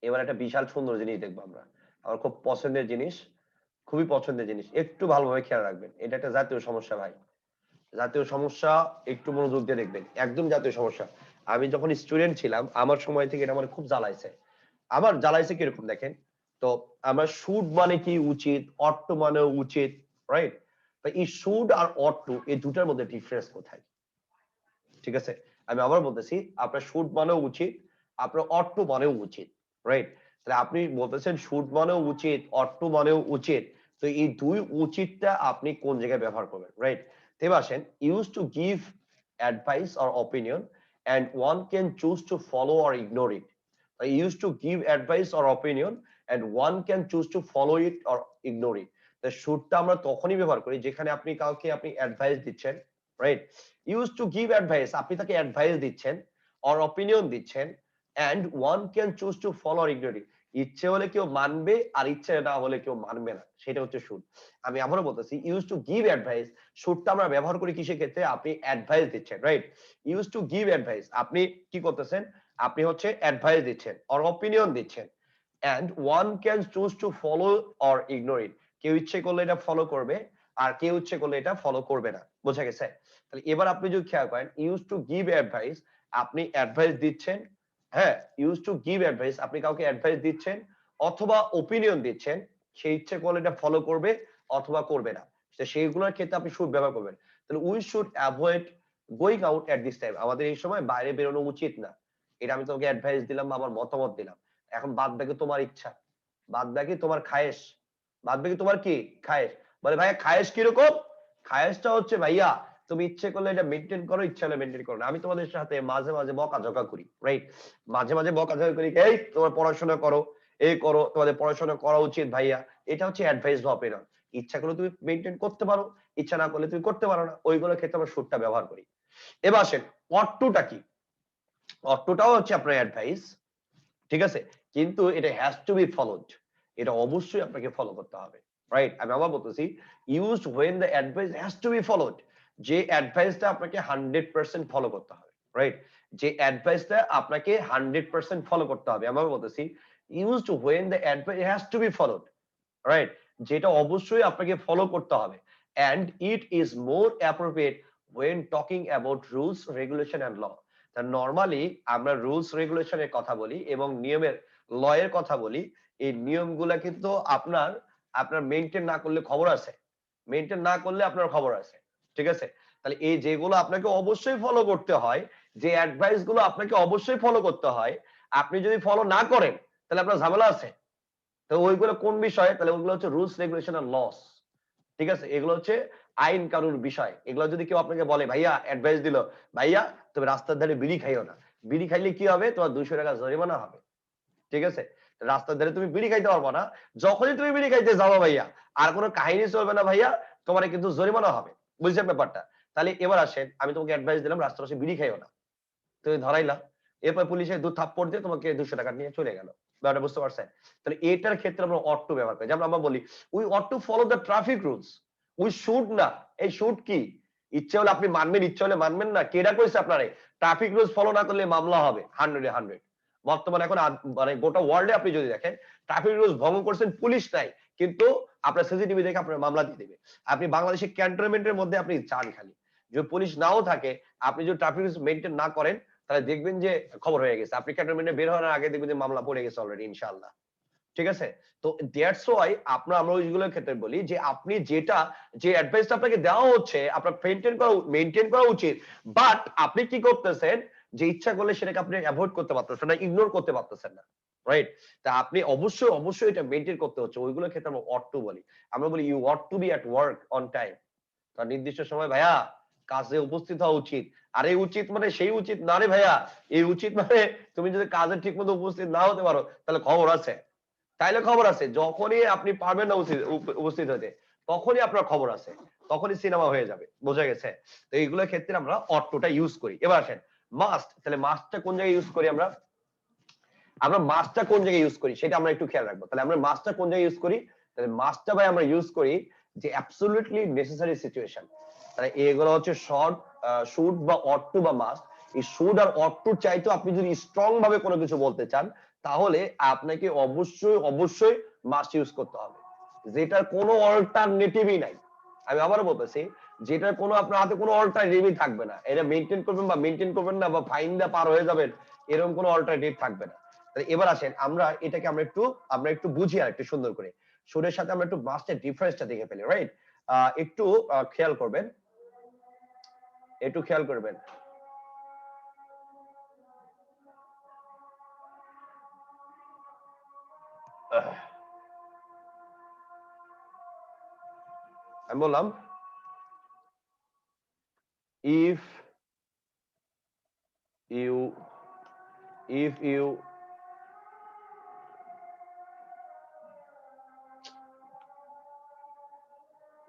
এবার একটা বিশাল সুন্দর জিনিস দেখবো আমরা, আমার খুব পছন্দের জিনিস, খুবই পছন্দের জিনিস, একটু ভালোভাবে খেয়াল রাখবেন। এটা একটা জাতীয় সমস্যা ভাই, জাতীয় সমস্যা, একটু মনোযোগ দিয়ে দেখবেন, একদম জাতীয় সমস্যা। আমি যখন স্টুডেন্ট ছিলাম, আমার সময় থেকে এটা আমার খুব জ্বালাইছে। আমার জ্বালাইছে কিরকম দেখেন তো, আমার শুড মানে কি উচিত, অট মানে উচিত, রাইট? এই শুড আর অট এই দুটার মধ্যে ডিফারেন্স কোথায়? ঠিক আছে, আমি আবার বলতেছি, আপনার শুড মানেও উচিত, আপনার অট মানেও উচিত, রাইট? তাহলে আপনি বলতেছেন শুড মানেও উচিত, অট মানেও উচিত, তো এই দুই উচিতটা আপনি কোন জায়গায় ব্যবহার করবেন, রাইট? এবার আসেন, use to give advice or opinion and one can choose to follow or ignore it. I used to give advice or opinion and one can choose to follow it or ignore it. The should টা আমরা তখনই ব্যবহার করি যেখানে আপনি কাউকে advice দিচ্ছেন, right? Use to give advice, আপনি তাকে অ্যাডভাইস দিচ্ছেন, অর অপিনিয়ন দিচ্ছেন, and one can choose to follow or ignore it. ইচ্ছে হলে কেউ মানবে আর ইচ্ছে না হলে কেউ মানবে না, সেটা হচ্ছে শুড। আমি আবারও বলতেছি, ইউজ টু গিভ অ্যাডভাইস, শুডটা আমরা ব্যবহার করি কিসের ক্ষেত্রে? আপনি অ্যাডভাইস দিচ্ছেন, right? Use to give advice, আপনি কি করতেছেন? আপনি হচ্ছে অ্যাডভাইস দিচ্ছেন অর অপিনিয়ন দিচ্ছেন, and one can choose to follow or ignore it. কেউ ইচ্ছে করলে এটা ফলো করবে আর কেউ ইচ্ছে করলে এটা ফলো করবে না, বোঝা গেছে? তাহলে এবার আপনি যদি খেয়াল করেন, ইউজ টু গিভ অ্যাডভাইস, আপনি অ্যাডভাইস দিচ্ছেন, হ্যাঁ, ইউজ টু গিভ অ্যাডভাইস, আপনি কাউকে অ্যাডভাইস দিচ্ছেন অথবা ওপিনিয়ন দিচ্ছেন, সে ইচ্ছে করলে এটা ফলো করবে অথবা করবে না, তো সেইগুলোর ক্ষেত্রে আপনি শুড ব্যবহার করবেন। তাহলে we should avoid going out at this time, আমাদের এই সময় বাইরে বেরোনো উচিত না। এটা আমি তোমাকে অ্যাডভাইস দিলাম বা আমার মতামত দিলাম। এখন বাদ বাকি তোমার ইচ্ছা, বাদ বাকি তোমার খায়েশ, বাদ বাকি তোমার কি খায়েশ। বলে ভাইয়া খায়েশ কিরকম? খায়েশটা হচ্ছে ভাইয়া তুমি ইচ্ছে করলে এটা মেনটেন করো, ইচ্ছা হলে মেনটেন করো না। আমি তোমাদের সাথে মাঝে মাঝে বকাঝকা করি, রাইট? মাঝে মাঝে বকাঝকা করি, এই তোমার পড়াশোনা করো, এই করো, তোমাদের পড়াশোনা করা উচিত ভাইয়া। এটা হচ্ছে অ্যাডভাইস বা অপিনিয়ন। ইচ্ছা করলে তুমি মেনটেন করতে পারো, ইচ্ছা না করলে তুমি করতে পারো না, ওইগুলোর ক্ষেত্রে আমরা শুডটা ব্যবহার করি। এবার আসেন অট্টুটা কি? অট্টুটাও হচ্ছে আপনার অ্যাডভাইস, ঠিক আছে, কিন্তু এটা হ্যাজ টু বি ফলোড, এটা অবশ্যই আপনাকে ফলো করতে হবে, রাইট? আমি আবার বলতেছি, used when the advice has to be followed, যে অ্যাডভাইসটা আপনাকে 100% ফলো করতে হবে, রাইট? যে অ্যাডভাইসটা আপনাকে 100% ফলো করতে হবে, আমি আবার বলতেছি, used when the advice has to be followed, right? যেটা অবশ্যই আপনাকে ফলো করতে হবে, and it is more appropriate when talking about rules, regulation and law. তা নরমালি আমরা রুলস রেগুলেশনের কথা বলি এবং নিয়মের ল এর কথা বলি, এই নিয়মগুলা কিন্তু আপনার আপনার মেইনটেইন না করলে খবর আছে, মেইনটেইন না করলে আপনার খবর আছে, ঠিক আছে? তাহলে এই যেগুলো আপনাকে অবশ্যই ফলো করতে হয়, যে অ্যাডভাইস গুলো আপনাকে অবশ্যই ফলো করতে হয়, আপনি যদি ফলো না করেন তাহলে আপনার ঝামেলা আছে। তো ওইগুলো কোন বিষয়? তাহলে ওইগুলো হচ্ছে রুলস রেগুলেশন আর লস, ঠিক আছে? এগুলো হচ্ছে আইন কানুন বিষয়। এগুলো যদি কেউ আপনাকে বলে, ভাইয়া অ্যাডভাইস দিল, ভাইয়া তুমি রাস্তার ধারে বিড়ি খাইও না, বিড়ি খাইলে কি হবে? তোমার 200 টাকা জরিমানা হবে, ঠিক আছে? রাস্তার ধারে তুমি বিড়ি খাইতে পারবো না, যখনই তুমি বিড়ি খাইতে যাবো ভাইয়া, আর কোনো কাহিনী চলবে না ভাইয়া, তোমার কিন্তু জরিমানা হবে, বুঝছেন ব্যাপারটা? তাহলে এবার আসেন, আমি তোমাকে অ্যাডভাইস দিলাম রাস্তার পাশে বিড়ি খাইও না, তুমি ধরাইলা, এরপর পুলিশে দু থাপ্পড় দিয়ে তোমাকে 200 টাকা নিয়ে চলে গেল। ব্যাপারটা বুঝতে পারছেন? তাহলে এটার ক্ষেত্রে আমরা অট টু ব্যবহার করি। যেমন আমরা বলি we ought to follow the traffic rules. We should না। এই শুড কি? ইচ্ছা হলে আপনি মানবেন, ইচ্ছা হলে মানবেন না। কেডা কইছে আপনারে ট্রাফিক রুলস ফলো না করলে মামলা হবে 100 এ 100। বর্তমানে এখন মানে গোটা ওয়ার্ল্ডে আপনি যদি দেখেন ট্রাফিক রুলস ভঙ্গ করছেন, পুলিশ নাই, কিন্তু আপনার সিসিটিভি দেখে আপনার মামলা দিয়ে দিবে। আপনি বাংলাদেশের ক্যান্টনমেন্টের মধ্যে আপনি যান খালি, যদি পুলিশ নাও থাকে, আপনি যদি ট্রাফিক রুলস মেইনটেইন না করেন, তাহলে দেখবেন যে খবর হয়ে গেছে। আপনি ক্যান্টনমেন্টে বের হওয়ার আগে দেখবেন যে মামলা পড়ে গেছে অলরেডি ইনশাআল্লাহ। ঠিক আছে? তো দ্যাটস ওয়াই আমরা ওইগুলোর ক্ষেত্রে বলি যে আপনি যেটা যে অ্যাডভাইসটা আপনাকে দেওয়া হচ্ছে আপনার মেইনটেইন করা উচিত, বাট আপনি কি করতেছেন যে ইচ্ছা করলে সেটাকে আপনি অ্যাভয়েড করতে পারতেছেন না, ইগনোর করতে পারতেছেন না, রাইট? তা আপনি অবশ্যই এটা মেইনটেইন করতে হচ্ছে। ওইগুলোর ক্ষেত্রে আমরা অট টু বলি। আমরা বলি you ought to be at work on time. তার নির্দিষ্ট সময় ভাইয়া কাজে উপস্থিত হওয়া উচিত। আর এই উচিত মানে সেই উচিত না রে ভাইয়া, এই উচিত মানে তুমি যদি কাজে ঠিকমতো উপস্থিত না হতে পারো তাহলে খবর আছে। তাইলে খবর আছে, যখনই আপনি পারবেন না উপস্থিত হতে, তখনই আপনার খবর আছে, তখনই সিনেমা হয়ে যাবে। বোঝা গেছে? তো এইগুলোর ক্ষেত্রে আমরা অটোটা ইউজ করি। এবার আসেন মাস্ট। তাহলে মাস্টটা কোন জায়গায় ইউজ করি আমরা? আমরা মাস্টটা কোন জায়গায় ইউজ করি সেটা আমরা একটু খেয়াল রাখবো। তাহলে আমরা মাস্টটা কোন জায়গায় ইউজ করি? তাহলে মাস্টটা ভাই আমরা ইউজ করি যে অ্যাবসলিউটলি নেসেসারি সিচুয়েশন। তাহলে এগুলো হচ্ছে শর্ট, শুড বা অট টু বা মাস্ট। এই শুড আর অট টু চাইতো আপনি যদি স্ট্রং ভাবে কোনো কিছু বলতে চান, তাহলে আপনাকে অবশ্যই মাস্ট ইউজ করতে হবে, যেটার কোনো অল্টারনেটিভই নাই। আমি আবারও বলতেছি, যেটার কোনো আপনার হাতে কোনো অল্টারনেটিভই থাকবে না। এটা মেইনটেইন করবেন বা মেইনটেইন করবেন না বা ফাইন দা পার হয়ে যাবেন, এরকম কোনো অল্টারনেটিভ থাকবে না। তাহলে এবার আসেন এটাকে আমরা একটু বুঝি আর একটু সুন্দর করে। শুডের সাথে আমরা একটু মাস্টের ডিফারেন্সটা দেখে ফেলি, রাইট? একটু খেয়াল করবেন, একটু খেয়াল করবেন। আমি বললাম if you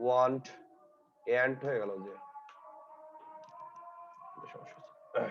want and হয়ে গেল যে সমস্যা হচ্ছে।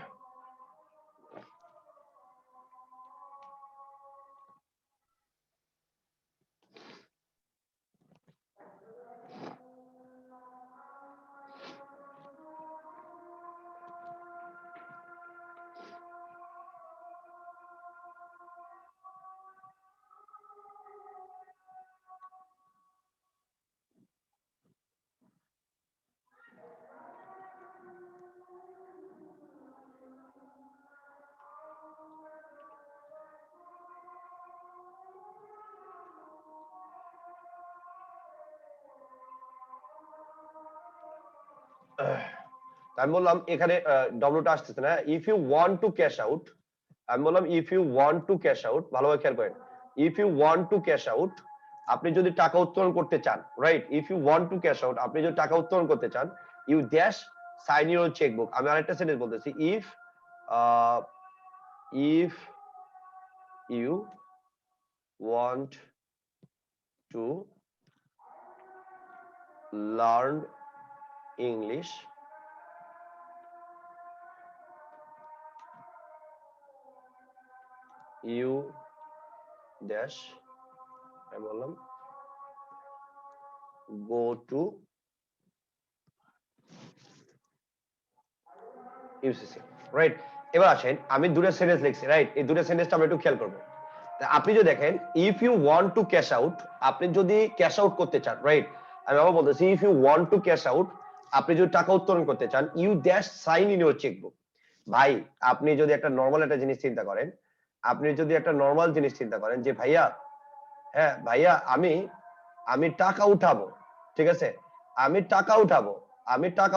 আমি বললাম এখানে ডব্লিউটা আসতেছে না। If you want to cash out, আমি বললাম if you want to cash out, ভালোভাবে খেয়াল করেন। If you want to cash out, আপনি যদি টাকা উত্তোলন করতে চান, right? If you want to cash out, আপনি যদি টাকা উত্তোলন করতে চান, you dash sign your chequebook. আমি আরেকটা সেন্টেন্স বলতেছি, if you want to learn English, you dash, আমি বললাম গো টু ইউসিসি, রাইট? এবার আসেন, আমি দুটো সেন্টেন্স লিখছি, রাইট? এই দুটো সেন্টেন্সটা আমরা একটু খেয়াল করবো। আপনি যদি দেখেন if you want to cash out, আপনি যদি ক্যাশ আউট করতে চান, রাইট? আমি আবার বলতেছি if you want to cash out, আপনি যদি টাকা উত্তোলন করতে চান, you dash sign in your chequebook. ভাই আপনি যদি একটা নরমাল একটা জিনিস চিন্তা করেন, যে ভাইয়া, হ্যাঁ ভাইয়া, আমি টাকা উঠাবো, ঠিক আছে? আমি টাকা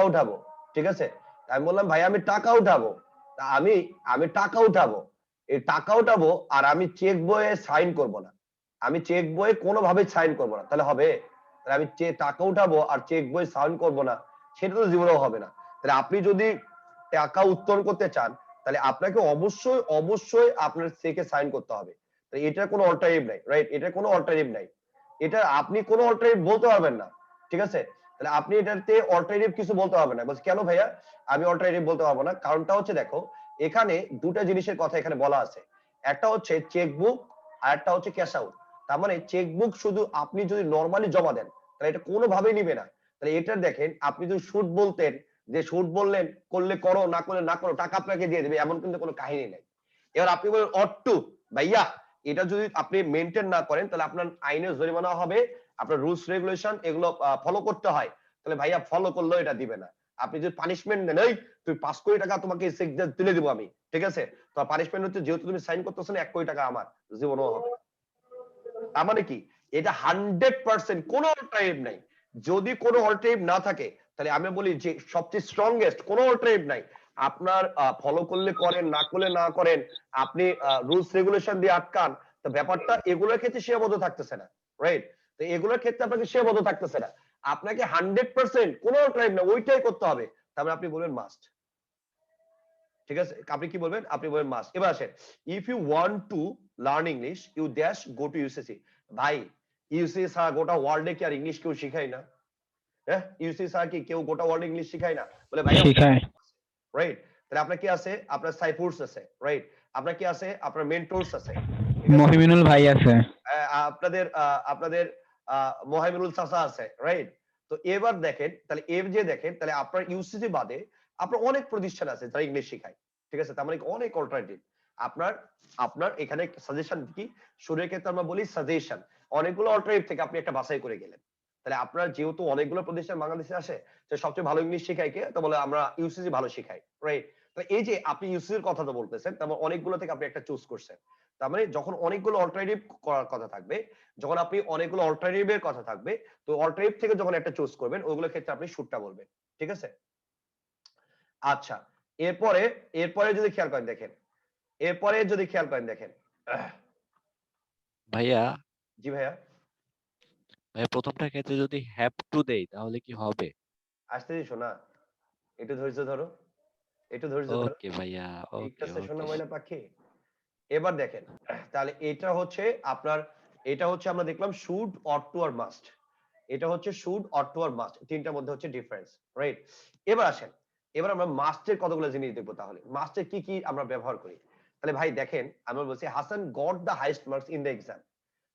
উঠাবো, ঠিক আছে? আমি বললাম ভাই আমি টাকা উঠাবো, আমি টাকা উঠাবো, এই টাকা উঠাবো আর আমি চেক বইয়ে সাইন করব না, আমি চেক বইয়ে কোনোভাবে সাইন করব না, তাহলে হবে? তাহলে আমি টাকা উঠাবো আর চেক বই সাইন করব না, সেটা তো জীবনেও হবে না। তাহলে আপনি যদি টাকা উত্তোলন করতে চান, তাহলে আপনাকে অবশ্যই আপনার চেকে সাইন করতে হবে। এটার কোনো অল্টারনেটিভ নাই, রাইট? এটার কোনো অল্টারনেটিভ নাই, এটা আপনি কোনো অল্টারনেটিভ বলতে পারবেন না, ঠিক আছে? তাহলে আপনি এটাতে অল্টারনেটিভ কিছু বলতে পারবেন না। বলছি কেন ভাইয়া আমি অল্টারনেটিভ বলতে পারবো না? কারণটা হচ্ছে দেখো, এখানে দুটা জিনিসের কথা এখানে বলা আছে, একটা হচ্ছে চেকবুক আর একটা হচ্ছে ক্যাশ আউট। তার মানে চেকবুক শুধু আপনি যদি নরমালি জমা দেন তাহলে এটা কোনোভাবেই নিবে না। তাহলে এটা দেখেন, আপনি যদি সুদ বলতেন যে সুদ বললেন করলে করো, না করলে না করো, টাকা আপনাকে দিয়ে দেবে, এমন কিন্তু কোনো কাহিনী নেই। এবার আপনি বলেন অট্টু ভাইয়া এটা যদি আপনি মেনটেন না করেন তাহলে আপনার আইনে জরিমানা হবে, আপনার রুলস রেগুলেশন এগুলো ফলো করতে হয়, তাহলে ভাইয়া ফলো করলেও এটা দিবে না। আপনি যদি পানিশমেন্ট নেন, এই তুই 5 কোটি টাকা তোমাকে চেক তুলে দিব আমি, ঠিক আছে, তো পানিশমেন্ট হচ্ছে যেহেতু তুমি সাইন করতেছ না 1 কোটি টাকা আমার জীবনও হবে। তার মানে কি এটা 100% কোনো অল্টারনেটিভ নাই। যদি কোনো অল্টারনেটিভ না থাকে তাহলে আমি বলি যে সবচেয়ে স্ট্রংগেস্ট কোনো অল্টারনেটিভ নাই। আপনার ফলো করলে করেন, না করলে না করেন, আপনি রুলস রেগুলেশন দিয়ে আটকান, তো ব্যাপারটা এগুলোর ক্ষেত্রে সীমাবদ্ধ থাকতেছে না, রাইট? তো এগুলোর ক্ষেত্রে আপনাকে সীমাবদ্ধ থাকতেছে না, আপনাকে 100% কোনো অল্টারনেটিভ না ওইটাই করতে হবে। তারপরে আপনি বলবেন মাস্ট, ঠিক আছে, আপনি কি বলবেন? আপনি বলবেন মাস্ট। এবার আসেন, if you want to learn English you dash go to UCC. ভাই ইউসিসি ছাড়া গোটা ওয়ার্ল্ডে কি আর ইংলিশ কেউ শিখায় না? হ্যাঁ, ইউসিসি ছাড়া কি কেউ গোটা ওয়ার্ল্ডে ইংলিশ শিখায় না? বলে ভাই শিখায়। রাইট। তাহলে আপনার কি আছে? আপনার সাইফুরস আছে, রাইট? আপনার কি আছে? আপনার মেন্টরস আছে, মহিমিনুল ভাই আছে, আপনাদের আপনাদের মহিমিনুল চাচা আছে, রাইট? তো এবার দেখেন, তাহলে এর যে দেখেন, তাহলে আপনার ইউসিসি বাদে আপনার অনেক প্রতিষ্ঠান আছে যারা ইংলিশ শেখায়, ঠিক আছে, তার মানে অনেক অল্টারনেটিভ। আপনার আপনার এখানে সাজেশন কি, শুরুর ক্ষেত্রে আমরা বলি সাজেশন, অনেকগুলো অল্টারনেটিভ থেকে আপনি একটা বাছাই করে গেলেন। তাহলে আপনার যেহেতু অনেকগুলো প্রতিষ্ঠান বাংলাদেশে আসে, তো সবচেয়ে ভালো ইংলিশ শেখায় কে? তো বলে আমরা ইউসিসি ভালো শেখাই, রাইট? তো এই যে আপনি ইউসিসির কথা তো বলতেছেন, তারপর অনেকগুলো থেকে আপনি একটা চুজ করছেন। তার মানে যখন অনেকগুলো অল্টারনেটিভ করার কথা থাকবে, যখন আপনি অনেকগুলো অল্টারনেটিভের কথা থাকবে, তো অল্টারনেটিভ থেকে যখন একটা চুজ করবেন ওইগুলোর ক্ষেত্রে আপনি শুটটা বলবেন, ঠিক আছে? আচ্ছা, এরপরে এরপরে যদি খেয়াল করেন দেখেন, এরপরে যদি খেয়াল করেন দেখেন, ভাইয়া জি ভাইয়া ভাইয়া প্রথমটার ক্ষেত্রে যদি হ্যাভ টু দেই তাহলে কি হবে? আসতেছি, শোনা একটু ধৈর্য ধরো, একটু ধৈর্য ধরো, ওকে ভাইয়া, ঠিক ওকে আছে ওকে। সোনা ময়না পাখি। এবার দেখেন, তাহলে এটা হচ্ছে আপনার, এটা হচ্ছে আমরা দেখলাম শুড, অট টু আর মাস্ট, এটা হচ্ছে শুড, অট টু আর মাস্ট, তিনটার মধ্যে হচ্ছে ডিফারেন্স, রাইট? এবার আসেন, এবার আমরা মাস্টের কতগুলো জিনিস দেখবো। তাহলে মাস্টের কি কি আমরা ব্যবহার করি, তাহলে ভাই দেখেন আমরা বলছি Hasan got the highest marks in the exam.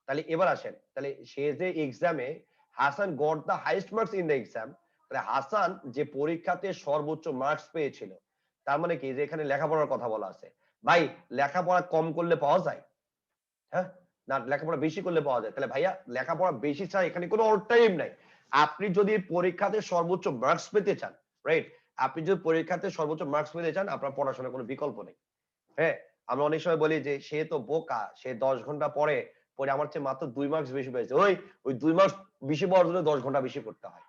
তাহলে এবার আসেন, তাহলে সে যে এক্সামে Hasan got the highest marks in the exam, তাহলে হাসান যে পরীক্ষাতে সর্বোচ্চ মার্কস পেয়েছিল, তার মানে কি যে এখানে লেখাপড়ার কথা বলা আছে। ভাই লেখাপড়া কম করলে পাওয়া যায়? হ্যাঁ, না লেখাপড়া বেশি করলে পাওয়া যায়। তাহলে ভাইয়া লেখাপড়া বেশি ছাড়া এখানে কোনো অল্টারনেটিভ নাই। আপনি যদি পরীক্ষাতে সর্বোচ্চ মার্কস পেতে চান, রাইট, আপনি যদি পরীক্ষাতে সর্বোচ্চ মার্কস পেতে চান, আপনার পড়াশোনার কোনো বিকল্প নেই। হ্যাঁ, আমরা অনেক সময় বলি যে সে তো বোকা, সে 10 ঘন্টা পড়ে পরে আমার চেয়ে মাত্র 2 মার্কস বেশি পেয়েছে। ওই 2 মার্কস বেশি পাওয়ার জন্য 10 ঘন্টা বেশি পড়তে হয়,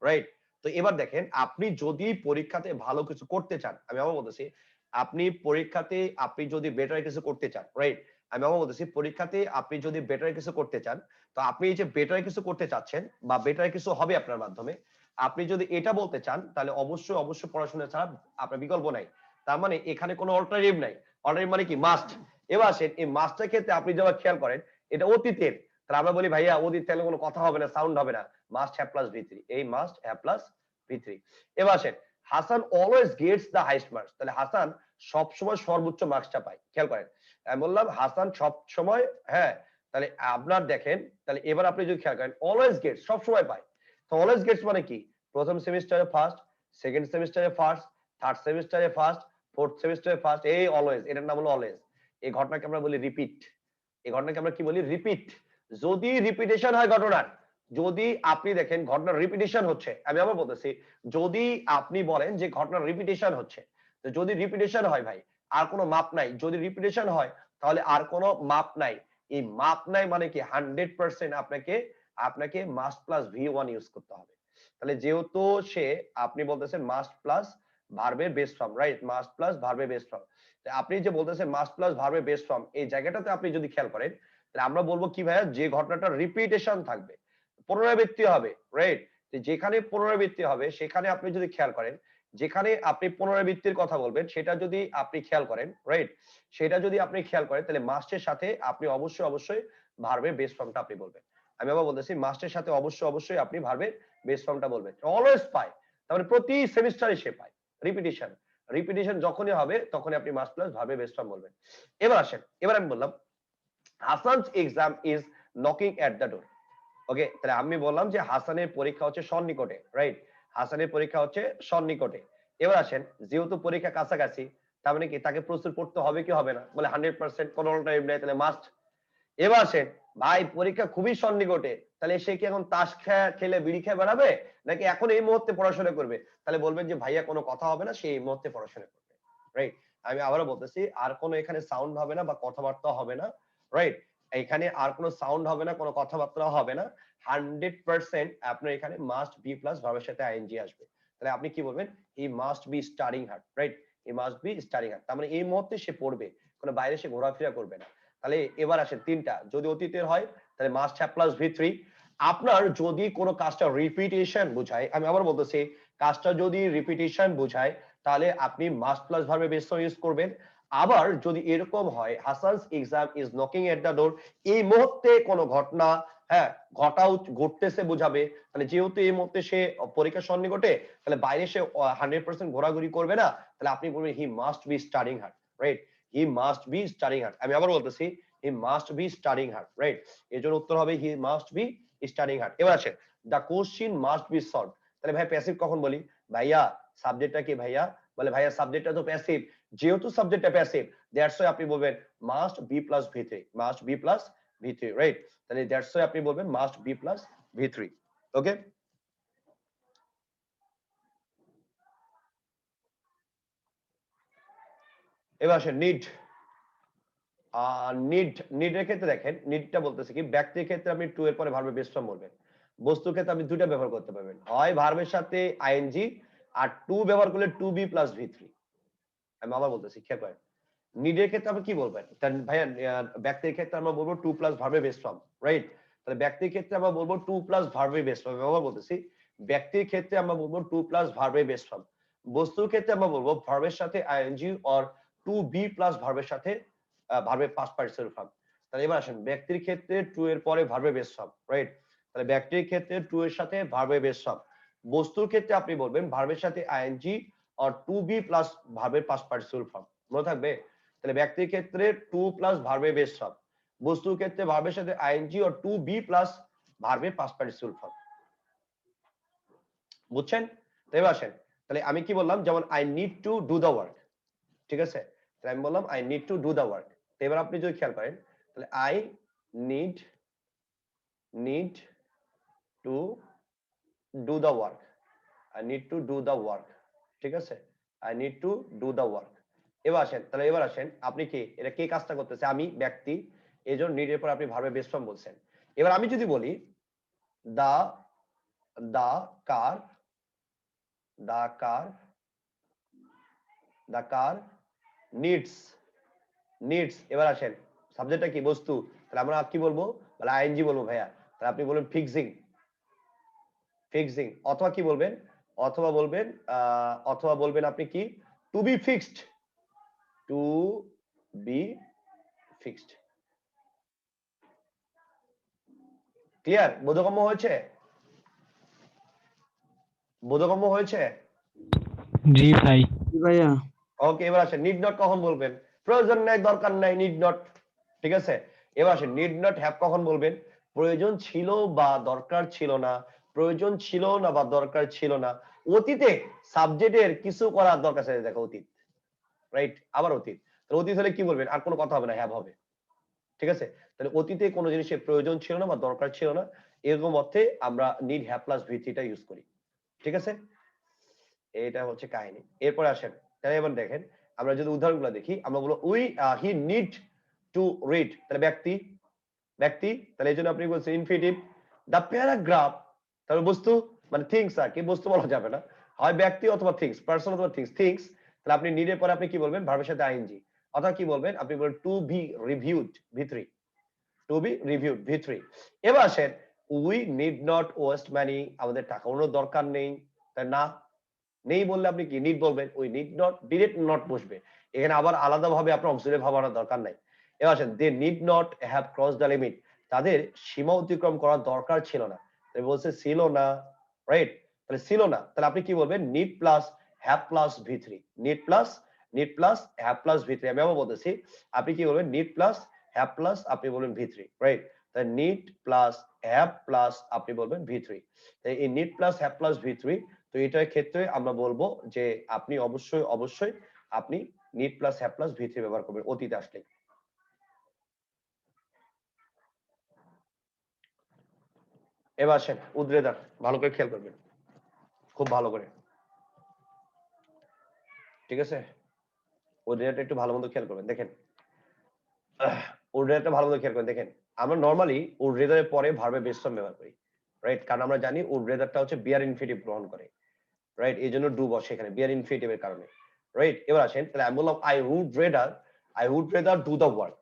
রাইট? তো এবার দেখেন, আপনি যদি পরীক্ষাতে ভালো কিছু করতে চান, আমি আবার বলতেছি, আপনি পরীক্ষাতে আপনি যদি বেটার কিছু করতে চান, রাইট, আমি আবার বলতেছি পরীক্ষাতে আপনি যদি বেটার কিছু করতে চান, তো আপনি এই যে বেটার কিছু করতে চাচ্ছেন বা বেটার কিছু হবে আপনার মাধ্যমে, আপনি যদি এটা বলতে চান তাহলে অবশ্যই অবশ্যই পড়াশোনা ছাড়া আপনার বিকল্প নাই। তার মানে এখানে কোনো অল্টারনেটিভ নাই। অল্টারনেটিভ মানে কি? মাস্ট। এবার আসেন, এই মাস্টের ক্ষেত্রে আপনি যখন খেয়াল করেন এটা অতীতের, তাহলে আমরা বলি ভাইয়া অতীত তাহলে কোনো কথা হবে না, সাউন্ড হবে না, মাস্ট হ্যাভ প্লাস ভি3, এই মাস্ট হ্যাভ প্লাস ভি3। এবার আসেন, Hasan always Gates the highest marks, তাহলে হাসান সব সময় সর্বোচ্চ মার্কসটা পায়। খেয়াল করেন, আমি বললাম হাসান সব সময়, হ্যাঁ, তাহলে আপনার দেখেন, তাহলে এবার আপনি যদি খেয়াল করেন অলওয়েজ গেটস সব সময় পায়, তো অলওয়েজ গেটস মানে কি? প্রথম সেমিস্টারে ফার্স্ট, সেকেন্ড সেমিস্টারে ফার্স্ট, থার্ড সেমিস্টারে ফার্স্ট, ফোর্থ সেমিস্টারে ফার্স্ট, এই অলওয়েজ, এটার নাম হলো অলওয়েজ। এই ঘটনাকে আমরা বলি রিপিট, এই ঘটনাকে আমরা কি বলি? রিপিট। যদি রিপিটেশন হয় ঘটনার, যদি আপনি দেখেন ঘটনার রিপিটেশন হচ্ছে, আমি আবার বলতেছি, যদি আপনি বলেন যে ঘটনার রিপিটেশন হচ্ছে, তো যদি রিপিটেশন হয় ভাই আর কোনো মাপ নাই, যদি রিপিটেশন হয় তাহলে আর কোনো মাপ নাই। এই মাপ নাই মানে কি 100% আপনাকে আপনাকে মাস্ট প্লাস ভি1 ইউজ করতে হবে। তাহলে যেহেতু সে, আপনি বলতেছেন মাস্ট প্লাস ভার্বের base form, right, must plus ভার্বের বেস ফর্ম, আপনি যে বলতেছেন মাস্ট প্লাস ভার্বের বেস ফর্ম, এই জায়গাটাতে আপনি যদি খেয়াল করেন তাহলে আমরা বলবো কি ভাইয়া, যে ঘটনাটা রিপিটেশন থাকবে, পুনরাবৃত্তি হবে, রাইট, যেখানে পুনরাবৃত্তি হবে সেখানে আপনি যদি খেয়াল করেন, যেখানে আপনি পুনরাবৃত্তির কথা বলবেন সেটা যদি আপনি খেয়াল করেন, রাইট, সেটা যদি আপনি খেয়াল করেন তাহলে মাস্টের সাথে আপনি অবশ্যই অবশ্যই ভার্বের বেস ফর্মটা আপনি বলবেন। আমি আবার বলতেছি মাস্টের সাথে অবশ্যই অবশ্যই আপনি ভার্বের বেস ফর্মটা বলবেন। অলওয়েজ পায়, তারপরে প্রতি সেমিস্টারে সে পায়, রিপিটিশন, রিপিটিশন যখনই হবে তখনই আপনি মাস্ট প্লাস ভার্বের বেস ফর্ম বলবেন। এবার আসেন, এবার আমি বললাম Hasan's exam is knocking at the door. Okay, তাহলে আমি বললাম যে হাসানের পরীক্ষা হচ্ছে সন্নিকটে, রাইট? হাসানের পরীক্ষা হচ্ছে সন্নিকটে। এবার আসেন, যেহেতু পরীক্ষা কাছাকাছি, তার মানে কি তাকে প্রস্তুত পড়তে হবে কি হবে না? বলে 100% কোনো টাইম নেই, তাহলে মাস্ট। এবার আসেন, ভাই পরীক্ষা খুবই সন্নিকটে, তাহলে সে কি এখন তাস খেলে বিড়ি খেয়ে বেড়াবে, নাকি এখন এই মুহূর্তে পড়াশোনা করবে? তাহলে বলবেন যে ভাইয়া কোনো কথা হবে না, সে এই মুহূর্তে পড়াশোনা করবে, রাইট? আমি আবারও বলতেছি, আর কোনো এখানে সাউন্ড হবে না বা কথাবার্তা হবে না, রাইট? এখানে আর কোনো সাউন্ড হবে না, কোনো কথাবার্তা হবে না। 100% আপনার এখানে মাস্ট বি প্লাস ভার্বের সাথে আইএনজি আসবে। তাহলে আপনি কি বলবেন? He must be studying hard, right? He must be studying hard, তার মানে এই মুহূর্তে সে পড়বে, কোনো বাইরে সে ঘোরাফেরা করবে না। তাহলে এবার আসে তিনটা, যদি অতীতের হয় তাহলে must have plus V three. আপনার যদি কোনো কাজটা রিপিটেশন বোঝায়, আমি আবার বলতেছি, কাজটা যদি রিপিটেশন বোঝায় তাহলে আপনি মাস্ট প্লাস ভার্বের বেস ফর্ম ইউজ করবেন। আবার যদি এরকম হয় Hasan's exam is knocking at the ডোর, এই মুহূর্তে কোনো ঘটনা ঘটতেছে বোঝাবে, তাহলে যেহেতু এই মুহূর্তে সে পরীক্ষার সন্নিকটে, তাহলে বাইরে সে 100% ঘোরাঘুরি করবে না, তাহলে আপনি বলবেন he must be studying hard, right? He must be studying hard. আমি আবার বলতেছি, he must be studying hard, right? এর জন্য উত্তর হবে he must be studying hard. এবার আসে, the question must be solved. তাহলে ভাই প্যাসিভ কখন বলি? ভাইয়া সাবজেক্টটা কি ভাইয়া? বলে ভাইয়া সাবজেক্টটা তো প্যাসিভ, যেহেতু সাবজেক্টটা প্যাসিভ দ্যাটস ওয়াই আপনি বলবেন must be plus V three, must be plus V three, right? তাহলে দ্যাটস ওয়াই আপনি বলবেন must be plus V three. Okay, এবার আসেন নিড। নিডের ক্ষেত্রে দেখেন, নিডটা বলতেছে কি ব্যক্তির ক্ষেত্রে আপনি টু এর পরে ভার্বের বেস ফর্ম বলবেন। বস্তুর ক্ষেত্রে আপনি দুইটা ব্যবহার করতে পারবেন, হয় ভার্বের সাথে আইএনজি, আর টু ব্যবহার করলে to be plus V three. আমি আবার বলতেছি, খেয়াল করেন, নিডের ক্ষেত্রে আপনি কি বলবেন? ভাইয়া ব্যক্তির ক্ষেত্রে আমরা বলবো টু প্লাস ভার্বের বেস ফর্ম, রাইট? তাহলে ব্যক্তির ক্ষেত্রে আমরা বলবো টু প্লাস ভার্বের বেস ফর্ম। আমি আবার বলতেছি, ব্যক্তির ক্ষেত্রে আমরা বলবো টু প্লাস ভার্বের বেস ফর্ম। বস্তুর ক্ষেত্রে আমরা বলবো ভার্বের সাথে ING or to be plus ভার্বের সাথে ভার্বের পাস্ট পার্টিসিপল ফর্ম। তাহলে এবার আসেন, ব্যক্তির ক্ষেত্রে টু এর পরে ভার্বের বেস ফর্ম, রাইট? তাহলে ব্যক্তির ক্ষেত্রে টু এর সাথে ভার্বের বেস ফর্ম। বস্তুর ক্ষেত্রে আপনি বলবেন ভার্বের সাথে ING or to be plus ভার্বের পাস্ট পার্টিসিপল ফর্ম। মনে থাকবে? তাহলে ব্যক্তির ক্ষেত্রে টু প্লাস ভার্বের বেস ফর্ম, বস্তুর ক্ষেত্রে ভার্বের সাথে ING or to be plus ভার্বের পাস্ট পার্টিসিপল ফর্ম। বুঝছেন? তো এবার আসেন, তাহলে আমি কি বললাম? যেমন I need to do the work, ঠিক আছে? তাহলে আমি বললাম I need to do the work. এবার আপনি যদি খেয়াল করেন, তাহলে I need to do the work, I need to do the work, ঠিক আছে? I need to do the work. এবার আসেন, তাহলে এবার আসেন, আপনি কি এটা কে কাজটা করতেছে? আমি, ব্যক্তি, এই জন্য নিডের পর আপনি ভার্বের বেস ফর্ম বলছেন। এবার আমি যদি বলি দা কার নিডস। এবার আসেন, সাবজেক্টটা কি? বস্তু, তাহলে আমরা কি বলবো? তাহলে আইএনজি বলবো ভাইয়া। তাহলে আপনি বলবেন ফিক্সিং, অথবা কি বলবেন? অথবা বলবেন আপনি কি? To be fixed, clear? বোধগম্য হয়েছে? জি ভাই। ভাইয়া ওকে, এবার আসেন, নিড নট কখন বলবেন? প্রয়োজন নাই, দরকার নাই, নিড নট, ঠিক আছে? এবার আসেন, নিড নট হ্যাভ কখন বলবেন? প্রয়োজন ছিল বা দরকার ছিল না, প্রয়োজন ছিল না বা দরকার ছিল না। অতীতে সাবজেক্টের কিছু করার দরকার আছে, দেখো অতীত, রাইট? আবার অতীত, তাহলে অতীত হলে কি বলবেন? আর কোনো কথা হবে না, হ্যাভ হবে, ঠিক আছে? তাহলে অতীতে কোনো জিনিসের প্রয়োজন ছিল না বা দরকার ছিল না, এরকম অর্থে আমরা নিড হ্যাভ প্লাস ভি থ্রিটা ইউজ করি, ঠিক আছে? এটা হচ্ছে কাহিনী। এরপরে আসেন, তাহলে এবার দেখেন, আমরা যদি উদাহরণগুলো দেখি, আমরা বলবো হি নিড টু রিড, তাহলে ব্যক্তি, তাহলে এই জন্য আপনি বলছেন ইনফিনিটিভ। দ্য প্যারাগ্রাফ, তাহলে বস্তু, মানে থিংস, আর কি বস্তু বলা যাবে না, হয় ব্যক্তি অথবা থিংস, পারসন অথবা থিংস। তাহলে আপনি নিডের পরে আপনি কি বলবেন? ভার্বের সাথে আইএনজি, অথবা কি বলবেন? আপনি বলবেন to be reviewed V three, এবার আসেন, we need not waste money, আমাদের টাকা কোনো দরকার নেই, তাই না? নেই বললে আপনি কি নিড বলবেন? ওই নিড নট, ডিরেক্ট নট বসবে এখানে, আবার আলাদাভাবে আপনার অক্সিলারি ভাব আনার দরকার নাই। এবার আসেন, they need not have cross the limit, তাদের সীমা অতিক্রম করার দরকার ছিল না, তাই বলছে ছিল না, রাইট? তাহলে ছিল না, তাহলে আপনি কি বলবেন? Need plus have plus ভি3, need plus have plus ভি3। আমি আবার বলতেছি, আপনি কি বলবেন নিড প্লাস হ্যাভ প্লাস আপনি বলবেন ভি3, রাইট? তাই নিড প্লাস হ্যাভ প্লাস আপনি বলবেন ভি3। তাই এই নিড প্লাস হ্যাভ প্লাস ভি3, তো এটার ক্ষেত্রে আমরা বলবো যে আপনি অবশ্যই আপনি নিড প্লাস হ্যাভ প্লাস ভি3 ব্যবহার করবেন অতীতে আসলে। এবার আসেন উদ্রেদার, ভালো করে খেয়াল করবেন, খুব ভালো করে, ঠিক আছে? উদ্রেদারটা একটু ভালো মতো খেয়াল করবেন। দেখেন উদ্রেদারটা ভালো মতো খেয়াল করবেন। দেখেন আমরা নরমালি উদ্রেদারের পরে ভার্বের বেস ফর্ম ব্যবহার করি, রাইট? কারণ আমরা জানি উদ্রেদারটা হচ্ছে বিয়ার ইনফিনিটিভ গ্রহণ করে, রাইট? এই জন্য ডু বসে এখানে বিয়ার ইনফিনিটিভের কারণে, রাইট? এবার আসেন, তাহলে আমি বললাম I would rather do the work,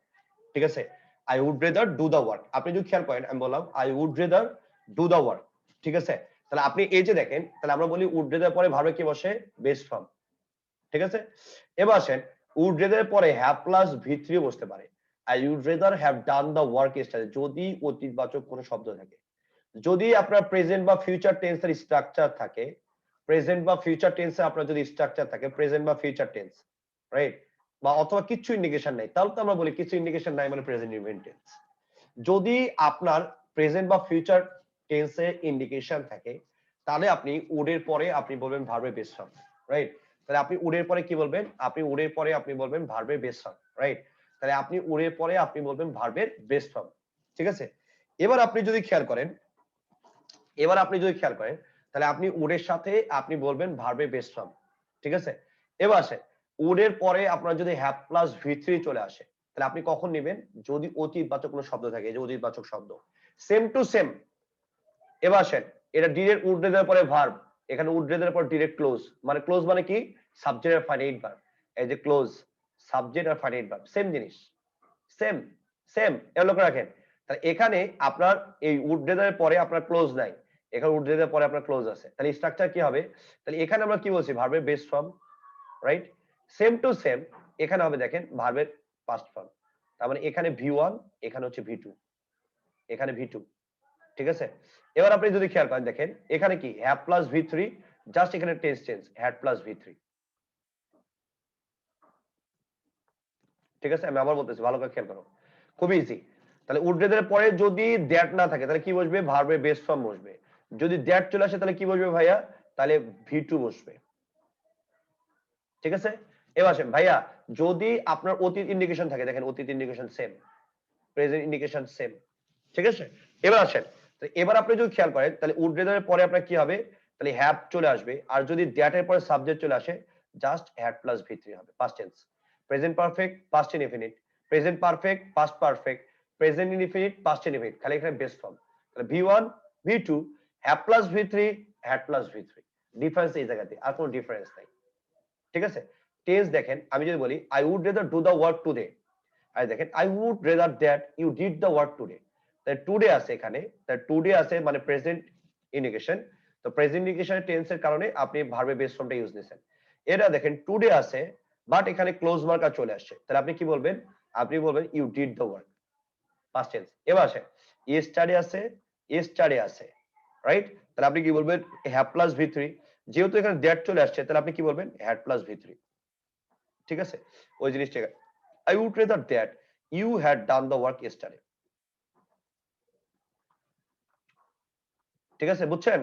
ঠিক আছে? I would rather do the work. আপনি যদি খেয়াল করেন, আমি বললাম I would rather do the work, ঠিক আছে? তাহলে আপনি এই যে দেখেন, তাহলে আমরা বলি উড রেদার পরে ভার্বে কি বসে? বেস ফর্ম, ঠিক আছে? এবার আসেন উড রেদার পরে হ্যাভ প্লাস ভি3 বসতে পারে। I would rather have done the work yesterday, যদি অতীতবাচক কোনো শব্দ থাকে। যদি আপনার প্রেজেন্ট বা ফিউচার টেন্সের স্ট্রাকচার থাকে, প্রেজেন্ট বা ফিউচার টেন্সে আপনার যদি স্ট্রাকচার থাকে প্রেজেন্ট বা ফিউচার টেন্স, রাইট? বা অথবা কিছু ইন্ডিকেশন নাই, তাহলে তো আমরা বলি কিছু ইন্ডিকেশন নাই মানে প্রেজেন্ট ইনডেফিনিট টেন্স। যদি আপনার প্রেজেন্ট বা ফিউচার টেন্সে ইন্ডিকেশন থাকে, তাহলে আপনি উডের পরে আপনি বলবেন ভার্বের বেস ফর্ম, রাইট? তাহলে আপনি উডের পরে কি বলবেন? আপনি উডের পরে আপনি বলবেন ভার্বের বেস ফর্ম, রাইট? তাহলে আপনি উডের পরে আপনি বলবেন ভার্বের বেস ফর্ম, ঠিক আছে? এবার আপনি যদি খেয়াল করেন, তাহলে আপনি উডের সাথে আপনি বলবেন ভার্বের বেস ফর্ম, ঠিক আছে? এবার আসে উডের পরে আপনার যদি হ্যাভ প্লাস ভি3 চলে আসে, তাহলে আপনি কখন নেবেন? যদি অতীতবাচক কোনো শব্দ থাকে, এই যে অতীতবাচক শব্দ সেম টু সেম। এবার আসেন, এটা ডিরেক্ট উড রেদার পরে ভার্ব, এখানে উড রেদার পর ডিরেক্ট ক্লোজ, মানে ক্লোজ মানে কি? সাবজেক্ট আর ফাইনাইট ভার্ব। এই যে ক্লোজ, সাবজেক্ট আর ফাইনাইট ভার্ব সেম জিনিস, সেম এগুলো করে রাখেন। তাহলে এখানে আপনার এই উড রেদারের পরে আপনার ক্লোজ নাই, এখানে উড রেদারের পরে আপনার ক্লোজ আছে। তাহলে স্ট্রাকচার কি হবে? তাহলে এখানে আমরা কি বলছি? ভার্বের base form, right? Same to same এখানে হবে, দেখেন ভার্বের পাস্ট ফর্ম। তার মানে এখানে ভি1, এখানে হচ্ছে ভি2, এখানে ভি2, ঠিক আছে? এবার আপনি যদি খেয়াল করেন, দেখেন এখানে কি হ্যাভ প্লাস ভি3, জাস্ট এখানে টেন্স চেঞ্জ, হ্যাড প্লাস ভি3, ঠিক আছে? আমি আবার বলতেছি, ভালো করে খেয়াল করো, খুব ইজি। তাহলে উড রেদারের পরে যদি দ্যাট না থাকে, তাহলে কি বসবে? ভার্বের বেস ফর্ম বসবে। যদি দ্যাট চলে আসে, তাহলে কি বসবে ভাইয়া? তাহলে ভি2 বসবে, ঠিক আছে? এবার আসেন ভাইয়া, যদি আপনার অতীত ইন্ডিকেশন থাকে, দেখেন অতীত indication same, present indication same, ঠিক আছে? এবার আসেন, এবার আপনি যদি খেয়াল করেন, তাহলে উড রেদারের পরে আপনার কি হবে? তাহলে হ্যাভ চলে আসবে, আর যদি দ্যাট এর পরে সাবজেক্ট চলে আসে, জাস্ট হ্যাড প্লাস ভি3 হবে, past tense. Present perfect, past indefinite, present perfect, past perfect, present indefinite, past indefinite, খালি এখানে বেস ফর্ম। তাহলে V1 ভি2 have plus ভি3 had plus ভি3, difference এই জায়গাতে, আর কোনো ডিফারেন্স নাই, ঠিক আছে? টেন্স দেখেন, আমি যদি বলি I would rather do the work today, আর দেখেন I would rather that you did the work today, তাই টুডে আছে এখানে, তাই টুডে আছে মানে প্রেজেন্ট ইন্ডিকেশন। তো প্রেজেন্ট ইন্ডিকেশনের টেন্সের কারণে আপনি ভার্বের বেস ফর্মটা ইউজ দিয়েছেন। এটা দেখেন টুডে আছে বাট এখানে ক্লোজ মার্কার চলে আসছে, তাহলে আপনি কি বলবেন? আপনি বলবেন you did the work, past tense. এবার আসে ইয়েস্টারডে আছে, রাইট? তাহলে আপনি কি বলবেন? হ্যাভ প্লাস ভি3, যেহেতু এখানে দ্যাট চলে আসছে, তাহলে আপনি কি বলবেন? হ্যাড প্লাস ভি3, ঠিক আছে? ওই জিনিসটা I would rather that you had done the work yesterday, ঠিক আছে? বুঝছেন?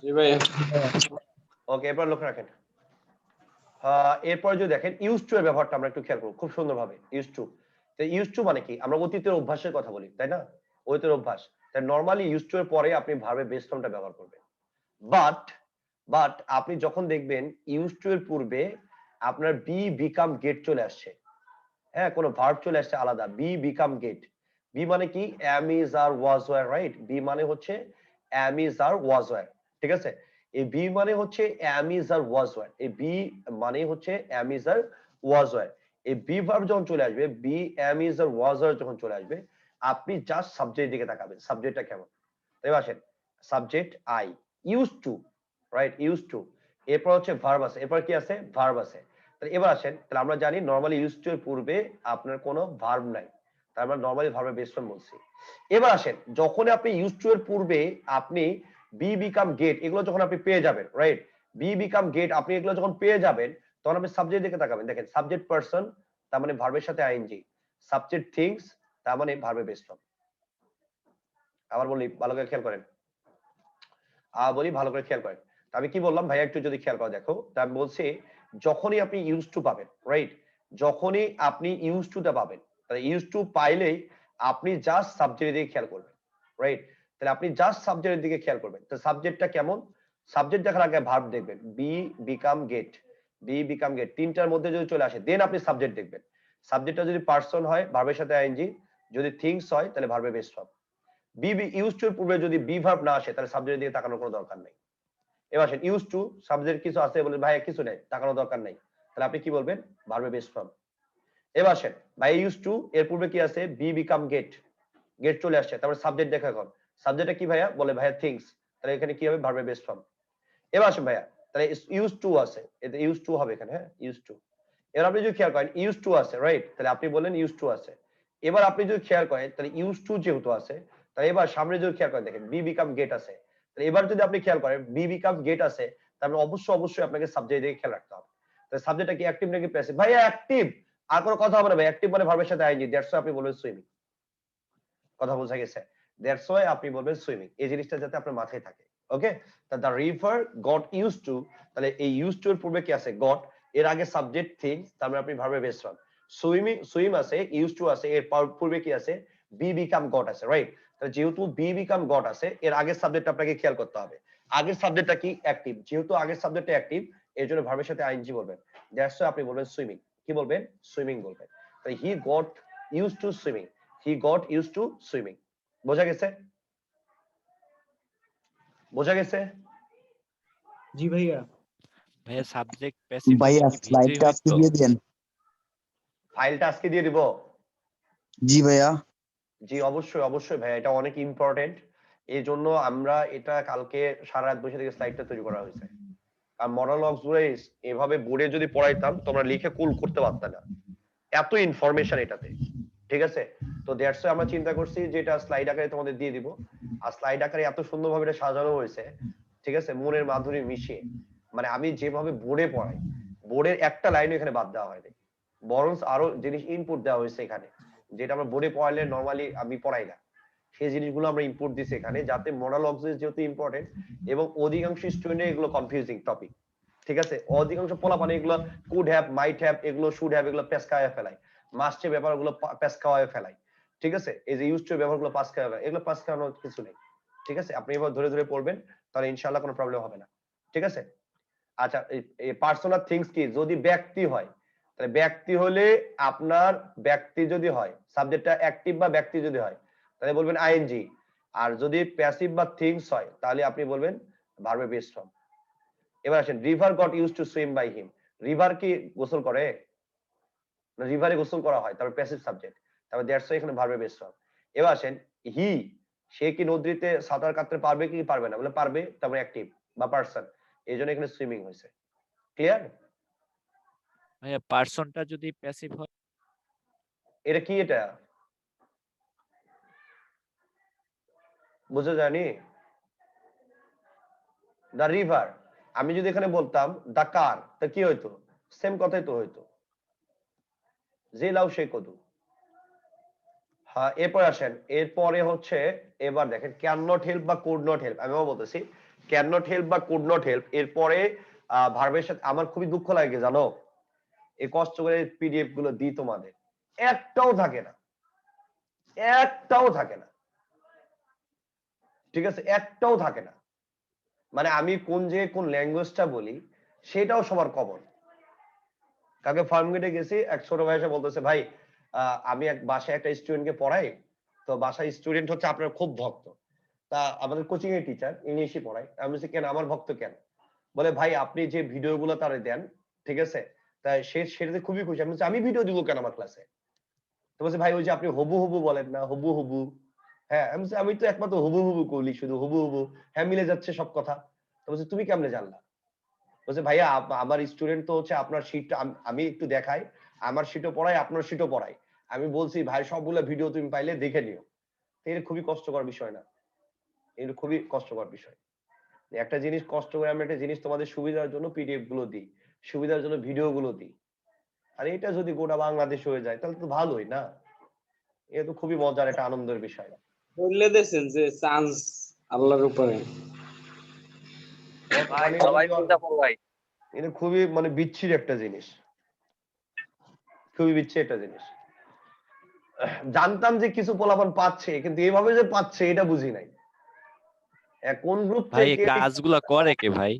জি ভাইয়া। ওকে, এরপর লক্ষ্য রাখেন, এরপর যদি দেখেন ইউজ টু এর ব্যবহারটা আমরা একটু খেয়াল করব খুব সুন্দরভাবে। ইউজ টু মানে কি? আমরা অতীতের অভ্যাসের কথা বলি, তাই না? অতীতের অভ্যাস, তাই নরমালি ইউজ টু এর পরে আপনি ভার্বের বেস ফর্মটা ব্যবহার করবেন। বাট আপনি যখন দেখবেন ইউজ টু এর পূর্বে আপনার বি বিকাম গেট চলে আসছে, হ্যাঁ, কোনো ভার্ব চলে আসছে আলাদা, বি বিকাম গেট। বি মানে কি? am is are was were, right? Be মানে হচ্ছে am is are was were, ঠিক আছে? এই বি মানে হচ্ছে am is are was were, এই বি মানে হচ্ছে am is are was were। এই বি ভার্ব যখন চলে আসবে, B am is are was were যখন চলে আসবে, আপনি জাস্ট সাবজেক্টের দিকে তাকাবেন, সাবজেক্টটা কেমন। এবার আসেন, subject I, use to, right? Use to, এরপর হচ্ছে ভার্ব আছে, এরপর কি আছে? ভার্ব আছে। তাহলে এবার আসেন, তাহলে আমরা জানি নরমালি ইউজ টু এর পূর্বে আপনার কোনো ভার্ব নাই, তার মানে নরমালি ভার্বের বেস ফর্ম বলছি। এবার আসেন, যখন আপনি ইউজ টু এর পূর্বে আপনি বি বিকাম গেট এগুলো যখন আপনি পেয়ে যাবেন, রাইট, বি বিকাম গেট আপনি এগুলো যখন পেয়ে যাবেন, তখন আপনি সাবজেক্ট দিকে তাকাবেন। দেখেন, সাবজেক্ট পারসন তার মানে ভার্বের সাথে আইএনজি, সাবজেক্ট থিংস তার মানে ভার্বের বেস ফর্ম। আবার বলি, ভালো করে খেয়াল করেন, বলি ভালো করে খেয়াল করেন। আমি কি বললাম ভাইয়া, একটু যদি খেয়াল করে দেখো, তা আমি বলছি যখনই আপনি ইউজ টু পাবেন, রাইট, যখনই আপনি ইউজ টুটা পাবেন, তাহলে ইউজ টু পাইলেই আপনি জাস্ট সাবজেক্টের দিকে খেয়াল করবেন, রাইট। তাহলে আপনি জাস্ট সাবজেক্টের দিকে খেয়াল করবেন। তো সাবজেক্টটা কেমন, সাবজেক্ট দেখার আগে ভার্ব দেখবেন, be become get, be become get, তিনটার মধ্যে যদি চলে আসে দেন আপনি সাবজেক্ট দেখবেন। সাবজেক্টটা যদি পারসন হয় ভার্বের সাথে আইএনজি, যদি থিংস হয় তাহলে ভার্বের base form. Be use to এর পূর্বে যদি বি ভার্ব না আসে তাহলে সাবজেক্টের দিকে তাকানোর কোনো দরকার নেই। এবার আসেন, ইউজ টু সাবজেক্ট কিছু আছে বলে ভাই কিছু নেই, তাকানোর দরকার নেই, তাহলে আপনি কি বলবেন, ভার্বের বেস ফর্ম। এবার আসেন ভাই, ইউজ টু এর পূর্বে কি আছে, বি বিকাম গেট, গেট চলে আসছে, তারপর সাবজেক্ট দেখা, এখন সাবজেক্টটা কি ভাইয়া, বলে ভাইয়া থিংস, তাহলে এখানে কি হবে, ভার্বের বেস ফর্ম। এবার আসেন ভাইয়া, তাহলে ইউজ টু আছে, এতে ইউজ টু হবে এখানে, হ্যাঁ ইউজ টু। এবার আপনি যদি খেয়াল করেন ইউজ টু আছে, রাইট, তাহলে আপনি বলেন ইউজ টু আছে। এবার আপনি যদি খেয়াল করেন তাহলে ইউজ টু যেহেতু আছে, তাহলে এবার সামনে যদি খেয়াল করেন দেখেন বি বিকাম গেট আছে, তাহলে এবার যদি আপনি খেয়াল করেন বি বিকাম গেট আছে, তাহলে অবশ্যই আপনাকে সাবজেক্ট দিকে খেয়াল রাখতে হবে। তাহলে সাবজেক্টটা কি অ্যাক্টিভ নাকি প্যাসিভ, ভাইয়া অ্যাক্টিভ, আর কোনো কথা হবে না ভাই, অ্যাক্টিভ মানে ভার্বের সাথে আইএনজি, দ্যাটস আপনি বলবেন সুইমিং। কথা বোঝা গেছে, দ্যাটস ওয়াই আপনি বলবেন সুইমিং, এই জিনিসটা যাতে আপনার মাথায় থাকে। Okay, the river got use to, তাহলে এই ইউজ টু এর পূর্বে কি আছে, গট, এর আগে সাবজেক্ট থিংস, তারপরে আপনি ভার্বের বেস ফর্ম। সুইমিং, সুইম আছে, ইউজ টু আছে, এর পূর্বে কি আছে, বি বিকাম গট আছে, রাইট। তাহলে যেহেতু বি বিকাম গট আছে, এর আগের সাবজেক্ট আপনাকে খেয়াল করতে হবে, আগের সাবজেক্টটা কি, অ্যাক্টিভ, যেহেতু আগের সাবজেক্টটা অ্যাক্টিভ এর জন্য ভার্বের সাথে আইএনজি বলবেন, দ্যাটস ওয়াই আপনি বলবেন সুইমিং, কি বলবেন, সুইমিং বলবেন। তাহলে he got use two swimming, he got use two swimming. বোঝা গেছে, বোঝা গেছে? জি ভাইয়া। ভাইয়া সাবজেক্ট প্যাসিভ ভাইয়া হলে কি ভিতরি স্লাইডটা আজকে হইতো? দিয়ে দেন। ফাইলটা আজকে দিয়ে দিব? জি ভাইয়া। জি অবশ্যই ভাই, এটা অনেক ইম্পর্টেন্ট, এই জন্য আমরা এটা কালকে সারা রাত বসে থেকে স্লাইডটা তৈরি করা হয়েছে। আর মনোলগস গুলো এভাবে বোর্ডে যদি পড়াইতাম তোমরা লিখে কুল করতে পারতে না, এত ইনফরমেশন এটাতে, ঠিক আছে। তো দ্যাটস আমরা চিন্তা করছি যে এটা স্লাইড আকারে তোমাদের দিয়ে দিব, আর স্লাইড আকারে এত সুন্দরভাবে এটা সাজানো হয়েছে, ঠিক আছে, মনের মাধুরী মিশিয়ে, মানে আমি যেভাবে বোর্ডে পড়াই, বোর্ডের একটা লাইন এখানে বাদ দেওয়া হয়নি, বরং আরো জিনিস ইনপুট দেওয়া হয়েছে এখানে, যেটা আমরা বোর্ডে পড়াইলে নরমালি আমি পড়াই না, সেই জিনিসগুলো আমরা ইনপুট দিছি এখানে, যাতে মোনালগস যেহেতু ইম্পর্টেন্ট এবং অধিকাংশ স্টুডেন্টের এগুলো কনফিউজিং টপিক, ঠিক আছে, অধিকাংশ পোলাপানি এগুলো কুড হ্যাভ, মাইট হ্যাভ, এগুলো শুড হ্যাভ, এগুলো পেস্কায় ফেলাই, মাস্টে ব্যাপারগুলো পেস্কায় ফেলাই, ঠিক আছে, এই যে ইউজ টু ব্যাপারগুলো পাস খাওয়া, এগুলো পাস খাওয়ানোর কিছু নেই, ঠিক আছে, আপনি এবার ধরে ধরে পড়বেন, তাহলে ইনশাআল্লাহ কোনো প্রবলেম হবে না, ঠিক আছে। আচ্ছা, এই পার্সোনাল থিংস কি, যদি ব্যক্তি হয়, তাহলে ব্যক্তি হলে আপনার, ব্যক্তি যদি হয়, সাবজেক্টটা অ্যাক্টিভ বা ব্যক্তি যদি হয় তাহলে বলবেন আইএনজি, আর যদি প্যাসিভ বা থিংস হয় তাহলে আপনি বলবেন ভার্বের বেস ফর্ম। এবার আসেন, river got use to swim by him, river কি গোসল করে না, রিভারে গোসল করা হয়, তারপর প্যাসিভ সাবজেক্ট, তারপর দ্যাটস ওয়াই এখানে ভার্বের বেস ফর্ম। এবার আসেন, হি, সে কি নদীতে সাঁতার কাটতে পারবে কি পারবে না, বলে পারবে, তারপর অ্যাক্টিভ বা পারসন, এই জন্য এখানে সুইমিং হয়েছে। ক্লিয়ার? ভাইয়া পার্সনটা যদি প্যাসিভ হয়? এটা কি, এটা বুঝা যায়নি? দা রিভার, আমি যদি এখানে বলতাম দা কার, তা কি হইতো, সেম কথাই তো হইতো, যে লাউ সে কদু। হ্যাঁ, এরপর আসেন, এরপরে হচ্ছে, এবার দেখেন ক্যান নট হেল্প বা কুড নট হেল্প, আমিও বলতেছি ক্যান নট হেল্প বা কুড নট হেল্প, এরপরে ভার্বের সাথে আমার খুবই দুঃখ লাগে জানো, এই কষ্ট করে পিডিএফ গুলো দিই তোমাদের, একটাও থাকে না, একটাও থাকে না, ঠিক আছে, একটাও থাকে না, মানে আমি কোন যে কোন ল্যাঙ্গুয়েজটা বলি সেটাও সবার কমন। কালকে ফার্ম গেটে গেছি, এক ছোট ভাই এসে বলতেছে ভাই আমি এক বাসায় একটা স্টুডেন্টকে পড়াই, তো বাসায় স্টুডেন্ট হচ্ছে আপনার খুব ভক্ত, তা আমাদের কোচিং এর টিচার ইংলিশে পড়ায়, আমি বলছি কেন আমার ভক্ত কেন, বলে ভাই আপনি যে ভিডিও গুলো তারে দেন, ঠিক আছে, তাই সেটাতে খুবই খুশি। আমি বলছি আমি ভিডিও দিব কেন আমার ক্লাসে, তো বলছে ভাই ওই যে আপনি হবু হবু বলেন না, হবু হবু, হ্যাঁ আমি বলছি আমি তো একমাত্র হবু হবু করি, শুধু হবু হবু, হ্যাঁ মিলে যাচ্ছে সব কথা। তো বলছে তুমি কেমনে জানলা, বলছে ভাইয়া আমার স্টুডেন্ট তো হচ্ছে আপনার শীটটা আমি একটু দেখাই, আমার শীটও পড়াই আপনার শীটও পড়াই, আমি বলছি ভাই সবগুলো ভিডিও তুমি পাইলে দেখে নিও, এটা খুবই কষ্টকর বিষয় না? এটা খুবই কষ্টকর বিষয়। একটা জিনিস কষ্ট করে আমরা একটা জিনিস তোমাদের সুবিধার জন্য পিডিএফ গুলো দিই, সুবিধার জন্য ভিডিও গুলো দিই, আর এটা যদি গোটা বাংলাদেশ হয়ে যায় তাহলে তো ভালোই না? এটা তো খুবই মজার একটা আনন্দের বিষয়। বললে দেন যে চান্স আল্লাহর উপরে। এটা খুবই মানে বিচ্ছিরি একটা জিনিস, খুবই বিচ্ছিরি একটা জিনিস। জানতাম যে কিছু পোলাপান পাচ্ছে, কিন্তু এভাবে যে পাচ্ছে এটা বুঝি নাই। কোন গ্রুপ ভাই এই থেকে? কাজগুলা করে কে ভাই?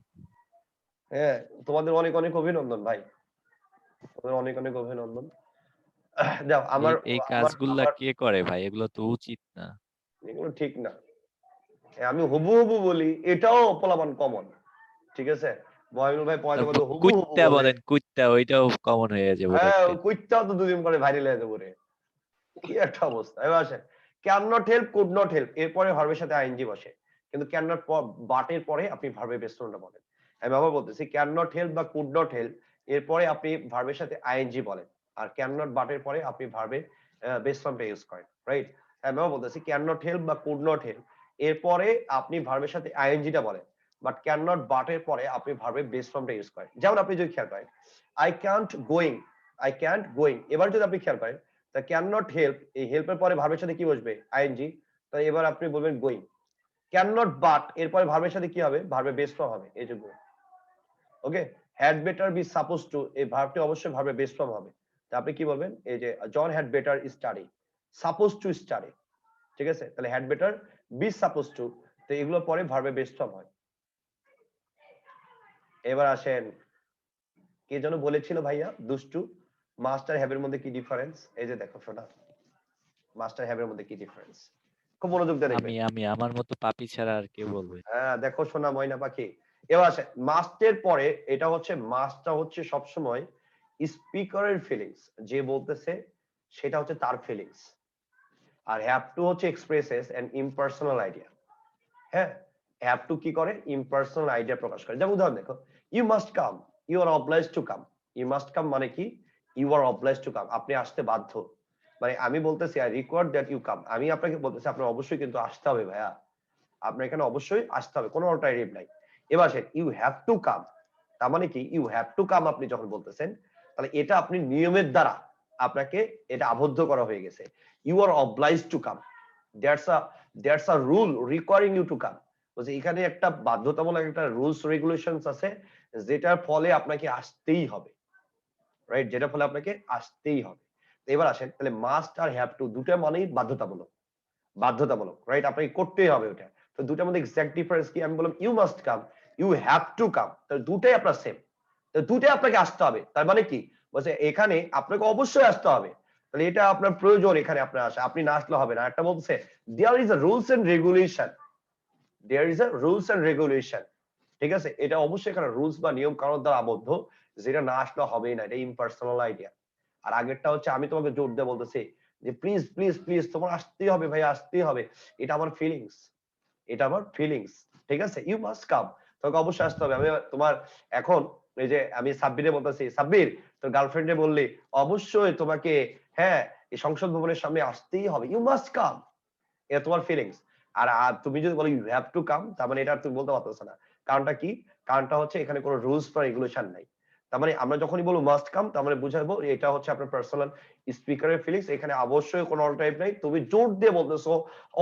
হ্যাঁ, তোমাদের অনেক অনেক অভিনন্দন ভাই, তোমাদের অনেক অনেক অভিনন্দন। যাও আমার এই আমার কাজগুলা আমার কে করে ভাই? এগুলো তো উচিত না। এগুলো ঠিক না। আমি হবু হবু বলি, এটাও পোলাপান কমন, ঠিক আছে? মহিনুল ভাই পয়দা তারপর কথা হবু হবু কুইত্তা বলে। বলেন, কুইত্তা, ওইটাও কমন হয়ে যাবে হ্যাঁ, দেখবেন। কুইত্তাও তো দুদিন পরে ভাইরাল হয়ে যাবে রে, কি একটা অবস্থা। এবার আসেন, can not help, could not help, এরপরে ভার্বের সাথে আইএনজি বসে, কিন্তু ক্যান নট বাটের পরে আপনি ভার্বের বেসনটা বলেন। আমি আবার বলতেছি, ক্যান নট হেল্প বা কুড নট হেল্প এরপরে আপনি ভার্বের সাথে আইএনজি বলেন, আর ক্যান নট বাটের পরে আপনি ভার্বের বেস ফর্মটা ইউজ করেন, রাইট? আমি আবার বলতেছি, ক্যান নট হেল্প বা কুড নট হেল্প এরপরে আপনি ভার্বের সাথে আইএনজিটা বলেন, বাট ক্যান নট বাটের পরে আপনি ভার্বের বেস ফর্মটা ইউজ করেন। যেমন আপনি যদি খেয়াল করেন, I can't going, I can't going, এবার যদি আপনি খেয়াল করেন তা ক্যান নট হেল্প, এই হেল্পের পরে ভার্বের সাথে কি বসবে? আইএনজি। তো এবার আপনি বলবেন গোয়িং। ক্যান নট বাট এরপরে ভার্বের সাথে কি হবে? ভার্বের বেস ফর্ম হবে, এই যে going. Okay, had better be suppose two, এই ভার্বটি অবশ্যই ভার্বের বেস ফর্ম হবে। তা আপনি কি বলবেন? এই যে John had better study, suppose to study, ঠিক আছে? তাহলে had better be suppose to, তো এগুলো পরে ভার্বের বেস ফর্ম হয়। এবার আসেন, কে যেন বলেছিল ভাইয়া দুষ্টু, মাস্টার হ্যাভের মধ্যে কি ডিফারেন্স? এই যে দেখো শোনা, মাস্টার হ্যাভের মধ্যে কি ডিফারেন্স, খুব মনোযোগ দিয়ে দেখবেন। আমি আমার মতো পাপী ছাড়া আর কে বলবে? হ্যাঁ দেখো শোনা ময়না পাখি, এবার আসে মাস্টের পরে, এটা হচ্ছে মাস্টটা হচ্ছে সবসময় স্পিকারের ফিলিংস, যে বলতেছে সেটা হচ্ছে তার ফিলিংস, আর হ্যাভ টু হচ্ছে এক্সপ্রেসেস এন্ড ইমপার্সোনাল আইডিয়া। হ্যাঁ, হ্যাভ টু কি করে? ইমপার্সোনাল আইডিয়া প্রকাশ করে। যেমন উদাহরণ দেখো, you must come, you are oblige to come. You must come মানে কি? You are oblige to come, আপনি আসতে বাধ্য। মানে আমি বলতেছি I require that you come, আমি আপনাকে বলতেছি আপনার অবশ্যই কিন্তু আসতে হবে ভাইয়া, আপনার এখানে অবশ্যই আসতে হবে, কোনো অল্টারনেটিভ নাই। এবার আসেন, ইউ হ্যাভ টু কাম, তার মানে কি? ইউ হ্যাভ টু কাম আপনি যখন বলতেছেন, তাহলে এটা আপনি নিয়মের দ্বারা আপনাকে এটা আবদ্ধ করা হয়ে গেছে। You are oblige to come, that's a rule requiring you to come, বলছে এখানে একটা বাধ্যতামূলক একটা রুলস রেগুলেশনস আছে, যেটার ফলে আপনাকে আসতেই হবে, রাইট? যেটার ফলে আপনাকে আসতেই হবে। এবার আসেন, তাহলে মাস্ট আর হ্যাভ টু দুটো মানেই বাধ্যতামূলক, বাধ্যতামূলক, রাইট? আপনাকে করতেই হবে ওটা। তো দুটার মধ্যে এক্সাক্ট ডিফারেন্স কি? আমি বললাম you must come, you have to come, তাহলে দুটাই আপনার সেম, তো দুটাই আপনাকে আসতে হবে। তার মানে কি বলছে? এখানে আপনাকে অবশ্যই আসতে হবে, তাহলে এটা আপনার প্রয়োজন, এখানে আপনার আসা, আপনি না আসলে হবে না। একটা বলছে there is a rules and regulation, there is a rules and regulation, ঠিক আছে? এটা অবশ্যই এখানে রুলস বা নিয়ম কানুন দ্বারা আবদ্ধ, যেটা না আসলে হবেই না, এটা ইমপার্সোনাল আইডিয়া। আর আগেরটা হচ্ছে আমি তোমাকে জোর দিয়ে বলতেছি যে প্লিজ প্লিজ প্লিজ তোমার আসতেই হবে ভাই, আসতেই হবে, এটা আমার ফিলিংস, এটা আমার ফিলিংস, ঠিক আছে? ইউ মাস্ট কাম, তোমাকে অবশ্যই আসতে হবে। আমি তোমার এখন এই যে আমি সাব্বিরে বলতেছি, সাব্বির তোর গার্লফ্রেন্ডে বললি অবশ্যই তোমাকে, হ্যাঁ, এই সংসদ ভবনের সামনে আসতেই হবে, ইউ মাস্ট কাম, এটা তোমার ফিলিংস। আর তুমি যদি বলো ইউ হ্যাভ টু কাম, তার মানে এটা তুমি বলতে পারতেছ না। কারণটা কি? কারণটা হচ্ছে এখানে কোনো রুলস বা রেগুলেশন নাই। তার মানে আমরা যখনই বলবো মাস্ট কাম, তার মানে বুঝাবো এটা হচ্ছে আপনার পার্সোনাল স্পিকারের ফিলিংস, এখানে অবশ্যই কোনো অল্টারনেটিভ নাই। তুমি জোর দিয়ে বলতেছো,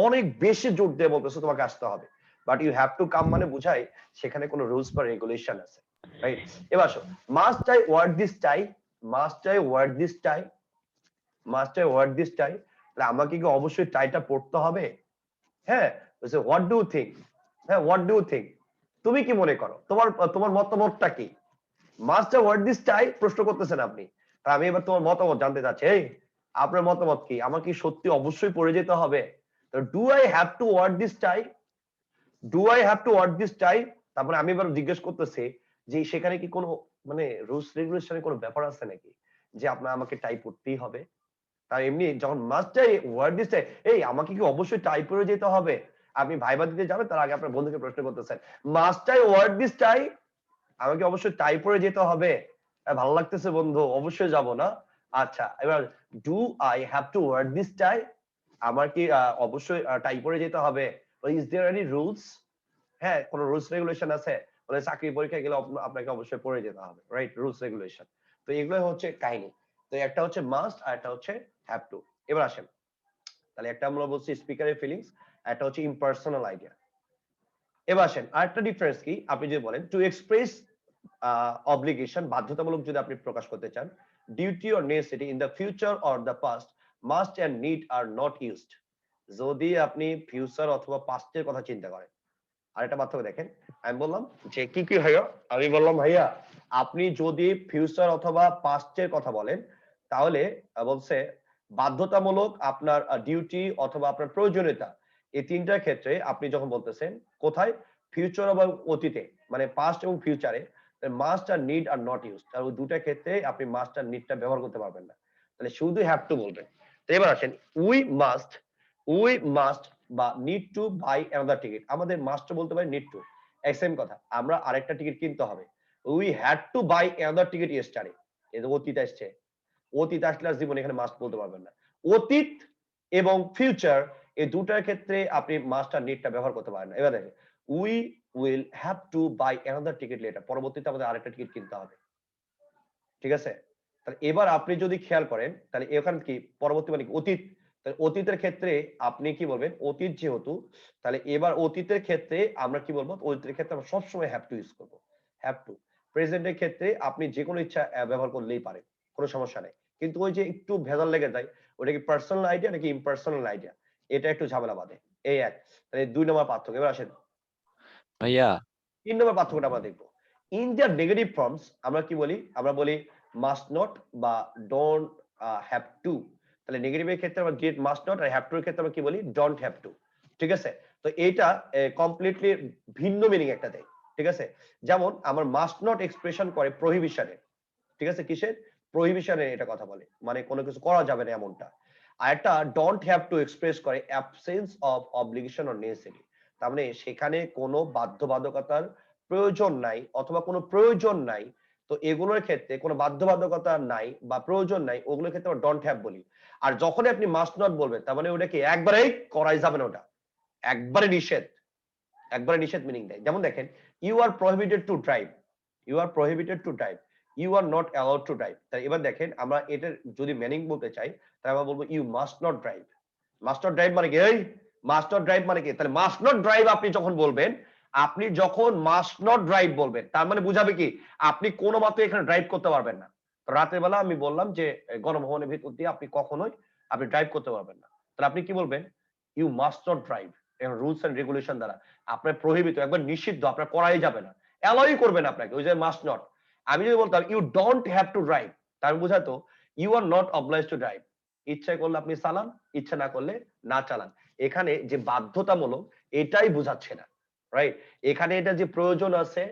অনেক বেশি জোর দিয়ে বলতেছো তোমাকে আসতে হবে, but you have to come মানে বুঝাই সেখানে কোনো রুলস বা রেগুলেশন আছে, রাইট? এবার আসো, must I wear this tie, must I wear this tie, must I wear this tie, তাহলে আমাকে কি অবশ্যই টাইটা পড়তে হবে? হ্যাঁ, বলছে হোয়াট ডু ইউ থিংক, হ্যাঁ হোয়াট ডু ইউ থিংক, তুমি কি মনে করো, তোমার তোমার মতামতটা কি? মাস্টার হোয়াট দিস টাই প্রশ্ন করতেছেন আপনি, আর আমি এবার তোমার মতামত জানতে চাচ্ছি, এই আপনার মতামত কি? আমার কি সত্যি অবশ্যই পড়ে যেতে হবে? Do I have to wear this tie, do I have to wear this tie, তারপরে আমি এবার জিজ্ঞেস করতেছি যে সেখানে কি কোনো মানে রুলস রেগুলেশনের কোনো ব্যাপার আছে নাকি, যে আপনার আমাকে টাই পড়তেই হবে? তার এমনি যখন মাস্ট আই ওয়ার দিস টাই, এই আমাকে কি অবশ্যই টাই পরে যেতে হবে? আপনি ভাইবা দিতে যাবেন তার আগে আপনার বন্ধুকে প্রশ্ন করতেছেন, মাস্ট আই ওয়ার দিস টাই, আমাকে অবশ্যই টাই পরে যেতে হবে? ভালো লাগতেছে বন্ধু, অবশ্যই যাব না? আচ্ছা, এবার do I have to wear this tie? আমার কি অবশ্যই টাই পরে যেতে হবে? Is there any rules? হ্যাঁ, কোনো রুলস রেগুলেশন আছে? মানে চাকরি পরীক্ষায় গেলে আপনাকে অবশ্যই পড়ে যেতে হবে, রাইট? Rules regulation. তো এগুলো হচ্ছে কাহিনী। তো একটা হচ্ছে মাস্ট আর একটা হচ্ছে হ্যাভ টু। এবার আসেন, তাহলে একটা আমরা বলছি স্পিকারের ফিলিংস, একটা হচ্ছে ইম্পার্সোনাল আইডিয়া। এবার আসেন আরেকটা ডিফারেন্স কি, আপনি যদি বলেন টু এক্সপ্রেস অব্লিগেশন, বাধ্যতামূলক যদি আপনি প্রকাশ করতে চান, duty or necessity in the future or the past, must and need R not used. যদি আপনি ফিউচার অথবা পাস্টের কথা চিন্তা করেন, আরেকটা পার্থক্য দেখেন, আমি বললাম যে কি কি ভাইয়া, আমি বললাম ভাইয়া আপনি যদি ফিউচার অথবা পাস্টের কথা বলেন, তাহলে বলছে বাধ্যতামূলক আপনার ডিউটি অথবা আপনার প্রয়োজনীয়তা, এই তিনটার ক্ষেত্রে আপনি যখন বলতেছেন কোথায়, ফিউচার এবং অতীতে, মানে পাস্ট এবং ফিউচারে, মাস্ট আর নিড আর নট ইউজ, আর ওই দুটা ক্ষেত্রে আপনি মাস্ট আর নিডটা ব্যবহার করতে পারবেন না, তাহলে শুধু হ্যাভ টু বলবেন। তো এবার আসেন, উই মাস্ট বা need to buy another ticket, আমাদের মাস্ট বলতে পারি, নিড টু সেম কথা, আমরা আরেকটা টিকিট কিনতে হবে। We had to buy another ticket yesterday, এই যে অতীত আসছে, অতীত আসলে আর জীবনে এখানে মাস্ট বলতে পারবেন না। অতীত এবং ফিউচার এই দুটার ক্ষেত্রে আপনি মাস্ট আর নিডটা ব্যবহার করতে পারেন না। এবার দেখেন, we will have to buy another ticket later, পরবর্তীতে আমাদের আরেকটা টিকিট কিনতে হবে, ঠিক আছে? তাহলে এবার আপনি যদি খেয়াল করেন, তাহলে এখানে কি পরবর্তী মানে কি অতীত, তাহলে অতীতের ক্ষেত্রে আপনি কি বলবেন, অতীত যেহেতু, তাহলে এবার অতীতের ক্ষেত্রে আমরা কি বলবো, অতীতের ক্ষেত্রে আমরা সবসময় হ্যাভ টু ইউজ করবো, হ্যাভ টু। প্রেজেন্টের ক্ষেত্রে আপনি যে কোনো ইচ্ছা ব্যবহার করলেই পারেন, কোনো সমস্যা নেই, কিন্তু ওই যে একটু ভেজাল লেগে যায়, ওটা কি পার্সোনাল আইডিয়া নাকি ইম্পার্সোনাল আইডিয়া, এটা একটু ঝামেলা বাঁধে। এই এক, তাহলে 2 নম্বর পার্থক্য। এবার আসেন ভাইয়া 3 নম্বর পার্থক্যটা আমরা দেখবো। ইন দ্য নেগেটিভ ফর্মস আমরা কি বলি, আমরা বলি মাস্ট নট বা ডোন্ট হ্যাভ টু। তাহলে নেগেটিভের ক্ষেত্রে আমরা গেট মাস্ট নট, আর হ্যাভ টু এর ক্ষেত্রে আমরা কি বলি, ডোন্ট হ্যাভ টু, ঠিক আছে? তো এইটা কমপ্লিটলি ভিন্ন মিনিং একটা দেয়, ঠিক আছে? যেমন আমার মাস্ট নট এক্সপ্রেশন করে প্রহিবিশনে, ঠিক আছে? কিসের প্রহিবিশনে এটা কথা বলে, মানে কোনো কিছু করা যাবে না এমনটা। আর একটা ডোন্ট হ্যাভ টু এক্সপ্রেস করে absence of obligation or necessity, তার মানে সেখানে কোনো বাধ্যবাধকতার প্রয়োজন নাই অথবা কোনো প্রয়োজন নাই। তো এগুলোর ক্ষেত্রে কোনো বাধ্যবাধকতা নাই বা প্রয়োজন নাই, ওগুলোর ক্ষেত্রে আমরা ডোন্ট হ্যাভ বলি। আর যখনই আপনি মাস্ট নট বলবেন, তার মানে ওটা কি একবারেই করাই যাবে না, ওটা একবারে নিষেধ, একবারে নিষেধ মিনিং দেয়। যেমন দেখেন, you are prohibited to drive, you are prohibited to drive, you are not allowed to drive. তাই এবার দেখেন, আমরা এটার যদি মিনিং বলতে চাই, তাহলে আমরা বলবো you must not drive. Must not drive মানে কি, এই মাস্ট নট ড্রাইভ মানে কি, তাহলে মাস্ট নট ড্রাইভ আপনি যখন বলবেন, আপনি যখন মাস্ট নট ড্রাইভ বলবেন, তার মানে বুঝাবে কি আপনি কোনো মতে এখানে ড্রাইভ করতে পারবেন না। রাতের বেলা আমি বললাম যে গণভবনের ভিতর দিয়ে আপনি কখনোই আপনি ড্রাইভ করতে পারবেন না, তাহলে আপনি কি বলবেন, you must not drive. Rules and regulation দ্বারা আপনার প্রহিবিত, একবার নিষিদ্ধ, আপনার করাই যাবে না, অ্যালাউই করবেন আপনাকে, ওই যে মাস্ট নট। আমি যদি বলতাম you don't have to drive, তার বুঝাতো you are not oblige to drive, ইচ্ছা করলে আপনি চালান, ইচ্ছা না করলে না চালান। এখানে যে বাধ্যতামূলক এটাই বুঝাচ্ছে না, রাইট? এখানে এটা যে প্রয়োজন আছে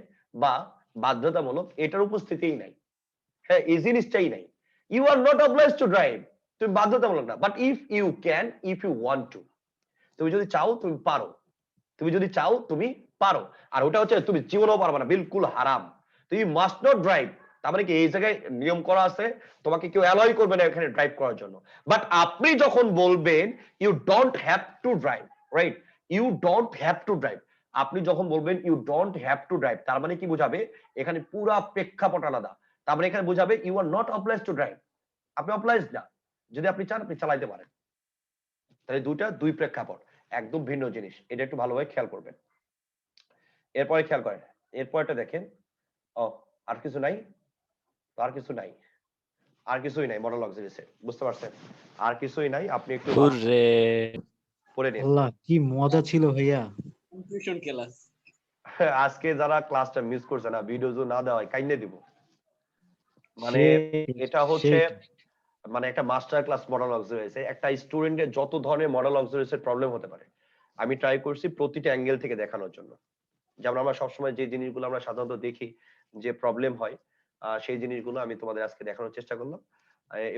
বা বাধ্যতামূলক, এটার উপস্থিতিই নাই, হ্যাঁ, এই জিনিসটাই নাই। You are not oblige to drive, তুমি বাধ্যতামূলক না, but if you can, if you want to, তুমি যদি চাও তুমি পারো, তুমি যদি চাও তুমি পারো। আর ওটা হচ্ছে তুমি জীবনেও পারবে না, বিলকুল হারাম। তুমি মাস্ট নট ড্রাইভ, তার মানে কি এই জায়গায় নিয়ম করা আছে, তোমাকে কেউ অ্যালয় করবে না এখানে ড্রাইভ করার জন্য। বাট আপনি যখন বলবেন you don't have to drive, right, you don't have to drive, আপনি যখন বলবেন you don't have to drive, তার মানে কি বোঝাবে, এখানে পুরা প্রেক্ষাপট আলাদা। তার মানে এখানে বোঝাবে you are not oblige to drive, আপনি অবলাইজ না, যদি আপনি চান আপনি চালাইতে পারেন। তাহলে দুই প্রেক্ষাপট, একদম ভিন্ন জিনিস, এটা একটু ভালোভাবে খেয়াল করবেন। এরপরে খেয়াল করেন, এরপরটা দেখেন, ও আর কিছু নাই, তো আর কিছু নাই, আর কিছুই নাই মডেল অক্সিলিসে, বুঝতে পারছেন? আর কিছুই নাই, আপনি একটু হুররে পড়ে নিন। আল্লাহ কি মজা ছিল ভাইয়া। Confusion class. আজকে যারা ক্লাসটা মিস করছে না, ভিডিও যদি না দেওয়া হয় কাইন্নে দিব, মানে এটা হচ্ছে মানে একটা মাস্টার ক্লাস মডেল অক্সিলিসে একটা স্টুডেন্টের যত ধরনের মডেল অক্সিলিসের প্রবলেম হতে পারে, আমি ট্রাই করছি প্রতিটা অ্যাঙ্গেল থেকে দেখানোর জন্য। যেমন আমরা সবসময় যে জিনিসগুলো আমরা সাধারণত দেখি যে প্রবলেম হয়, সেই জিনিসগুলো আমি তোমাদের আজকে দেখানোর চেষ্টা করলাম,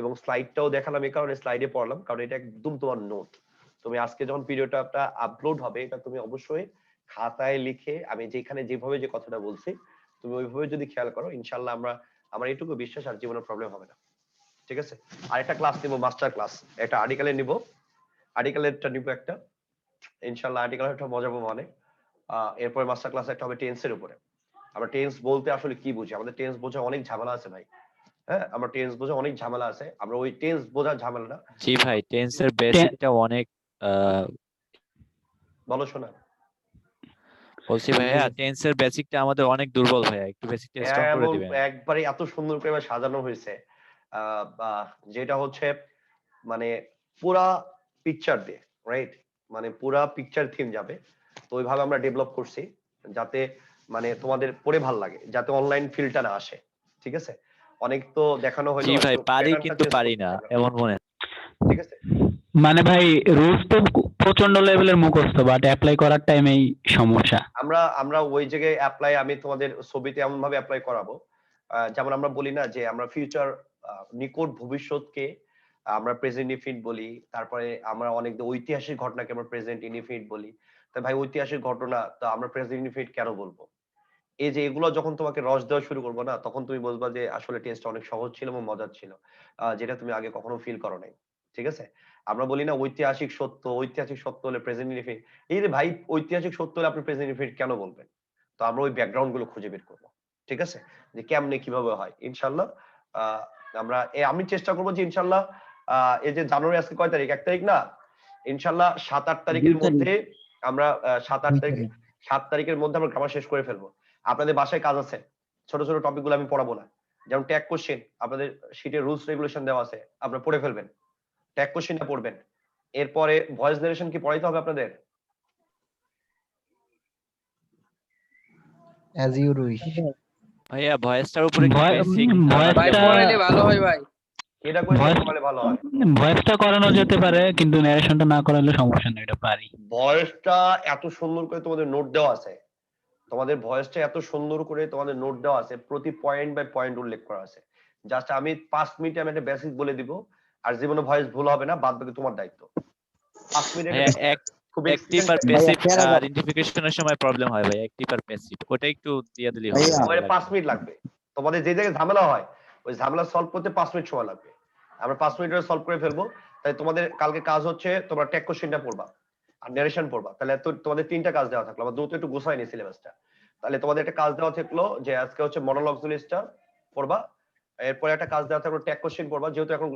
এবং স্লাইডটাও দেখালাম এই কারণে, স্লাইডে পড়লাম কারণ এটা একদম তোমার নোট। তুমি আজকে যখন ভিডিওটা আপলোড হবে, এটা তুমি অবশ্যই খাতায় লিখে, আমি যেখানে যেভাবে যে কথাটা বলছি তুমি ওইভাবে যদি খেয়াল করো, ইনশাল্লাহ আমার এটুকু বিশ্বাস আর জীবনের প্রবলেম হবে না। ঠিক আছে। আর একটা ক্লাস নিব, মাস্টার ক্লাস, একটা আর্টিকেলের নিব, আর্টিকেলেরটা নিব একটা, ইনশাআল্লাহ আর্টিকেলের একটা মজা পাবো অনেক। এরপরে মাস্টার ক্লাস একটা হবে টেন্সের উপরে। আমরা টেন্স বলতে আসলে কি বুঝি, আমাদের টেন্স বোঝা অনেক ঝামেলা আছে ভাই। হ্যাঁ, আমরা টেন্স বোঝা অনেক ঝামেলা আছে, আমরা ওই টেন্স বোঝার ঝামেলাটা জি ভাই, টেন্সের বেসিকটা অনেক বলো শোনা। বলছি ভাইয়া, টেন্সের বেসিকটা আমাদের অনেক দুর্বল ভাইয়া, একটু বেসিকটা স্ট্রং করে এমন দিবেন। একবারে এত সুন্দর করে সাজানো হয়েছে, যেটা হচ্ছে মানে পুরা পিকচার দিয়ে, রাইট, মানে পুরা পিকচার থিম যাবে। তো ওইভাবে আমরা ডেভেলপ করছি যাতে মানে তোমাদের পড়ে ভাল লাগে, যাতে অনলাইন ফিলটা না আসে। ঠিক আছে, অনেক তো দেখানো হলো জি ভাই, পারি কিন্তু পারি না এমন মনে। ঠিক আছে, মানে ভাই রুলস তো প্রচন্ড লেভেলের মুখস্থ, বাট অ্যাপ্লাই করার টাইমেই সমস্যা। আমরা ওই জায়গায় অ্যাপ্লাই, আমি তোমাদের ছবিতে এমন ভাবে অ্যাপ্লাই করাবো, যেমন আমরা বলি না যে আমরা ফিউচার, নিকট ভবিষ্যৎকে আমরা প্রেজেন্ট ইনডিফিনিট বলি, তারপরে আমরা অনেক ঐতিহাসিক ঘটনাকে আমরা প্রেজেন্ট ইনডিফিনিট বলি। তো ভাই ঐতিহাসিক ঘটনা তো আমরা প্রেজেন্ট ইনডিফিনিট কেন বলবো? এই যে এগুলো যখন তোমাকে রস দেওয়া শুরু করবো না, তখন তুমি বলবা যে আসলে টেস্ট অনেক সহজ ছিল এবং মজার ছিল, যেটা তুমি আগে কখনো ফিল করো নাই। ঠিক আছে, আমরা বলি না ঐতিহাসিক সত্য, ঐতিহাসিক সত্য হলে প্রেজেন্ট ইনডিফিনিট। এই যে ভাই ঐতিহাসিক সত্য হলে আপনি প্রেজেন্ট ইনডিফিনিট কেন বলবেন? তো আমরা ওই ব্যাকগ্রাউন্ড গুলো খুঁজে বের করবো। ঠিক আছে, যে কেমনে কিভাবে হয় ইনশাল্লাহ। আমরা আমি চেষ্টা করবো যে ইনশাল্লাহ এই যে জানুয়ারি, আজকে কয় তারিখ? 1 তারিখ না, ইনশাল্লাহ 7-8 তারিখের মধ্যে আমরা 7 তারিখের মধ্যে আমরা গ্রামার শেষ করে ফেলবো। আপনাদের বাসায় কাজ আছে, ছোট ছোট টপিক গুলো আমি পড়াবো না, যেমন ট্যাগ কোশ্চেন আপনাদের শীটে রুলস রেগুলেশন দেওয়া আছে, আপনারা পড়ে ফেলবেন, ট্যাগ কোশ্চেনটা পড়বেন। এরপরে ভয়েস নারেশন কি পড়াইতে হবে আপনাদের? As you wish. ভাইয়া ভয়েসটার উপরে কি বেসিক ভাই ভয়েসটা পড়াইলে ভালো হয় ভাই। এটা করে ভয়েস পড়ালে ভালো হয়। ভয়েসটা করানো যেতে পারে, কিন্তু ন্যারেশনটা না করালে সমস্যা নেই, এটা পারি। ভয়েসটা এত সুন্দর করে তোমাদের নোট দেওয়া আছে, তোমাদের ভয়েসটা এত সুন্দর করে তোমাদের নোট দেওয়া আছে, প্রতি পয়েন্ট বাই পয়েন্ট উল্লেখ করা আছে। জাস্ট আমি 5 মিনিটে আমি একটা বেসিক বলে দিব, আর জীবনে ভয়েস ভুল হবে না, বাদ বাকি তোমার দায়িত্ব। 5 মিনিটে ভাইয়া খুব অ্যাক্টিভ আর প্যাসিভ আইডেন্টিফিকেশনের সময় প্রবলেম হয় ভাই, অ্যাক্টিভ আর প্যাসিভ ওটা একটু দিয়ে দিলেই হবে। ভাইয়া 5 মিনিট লাগবে, তোমাদের যে জায়গায় ঝামেলা হয় ওই ঝামেলা সলভ করতে 5 মিনিট সময় লাগবে, আমরা 5 মিনিটে সলভ করে ফেলবো। তাই তোমাদের কালকে কাজ হচ্ছে তোমরা ট্যাগ কোশ্চেনটা পড়বা আর ন্যারেশন পড়বা। তাহলে তো তোমাদের 3টা কাজ দেওয়া থাকলো, আমরা দ্রুত একটু গোছাই নি সিলেবাসটা। তাহলে তোমাদের একটা কাজ দেওয়া থাকলো যে আজকে হচ্ছে মনোলগস লিস্টটা পড়বা, এরপরে একটা কাজ দেওয়া থাকলো ট্যাগ কোশ্চেন পড়বা, যেহেতু এখন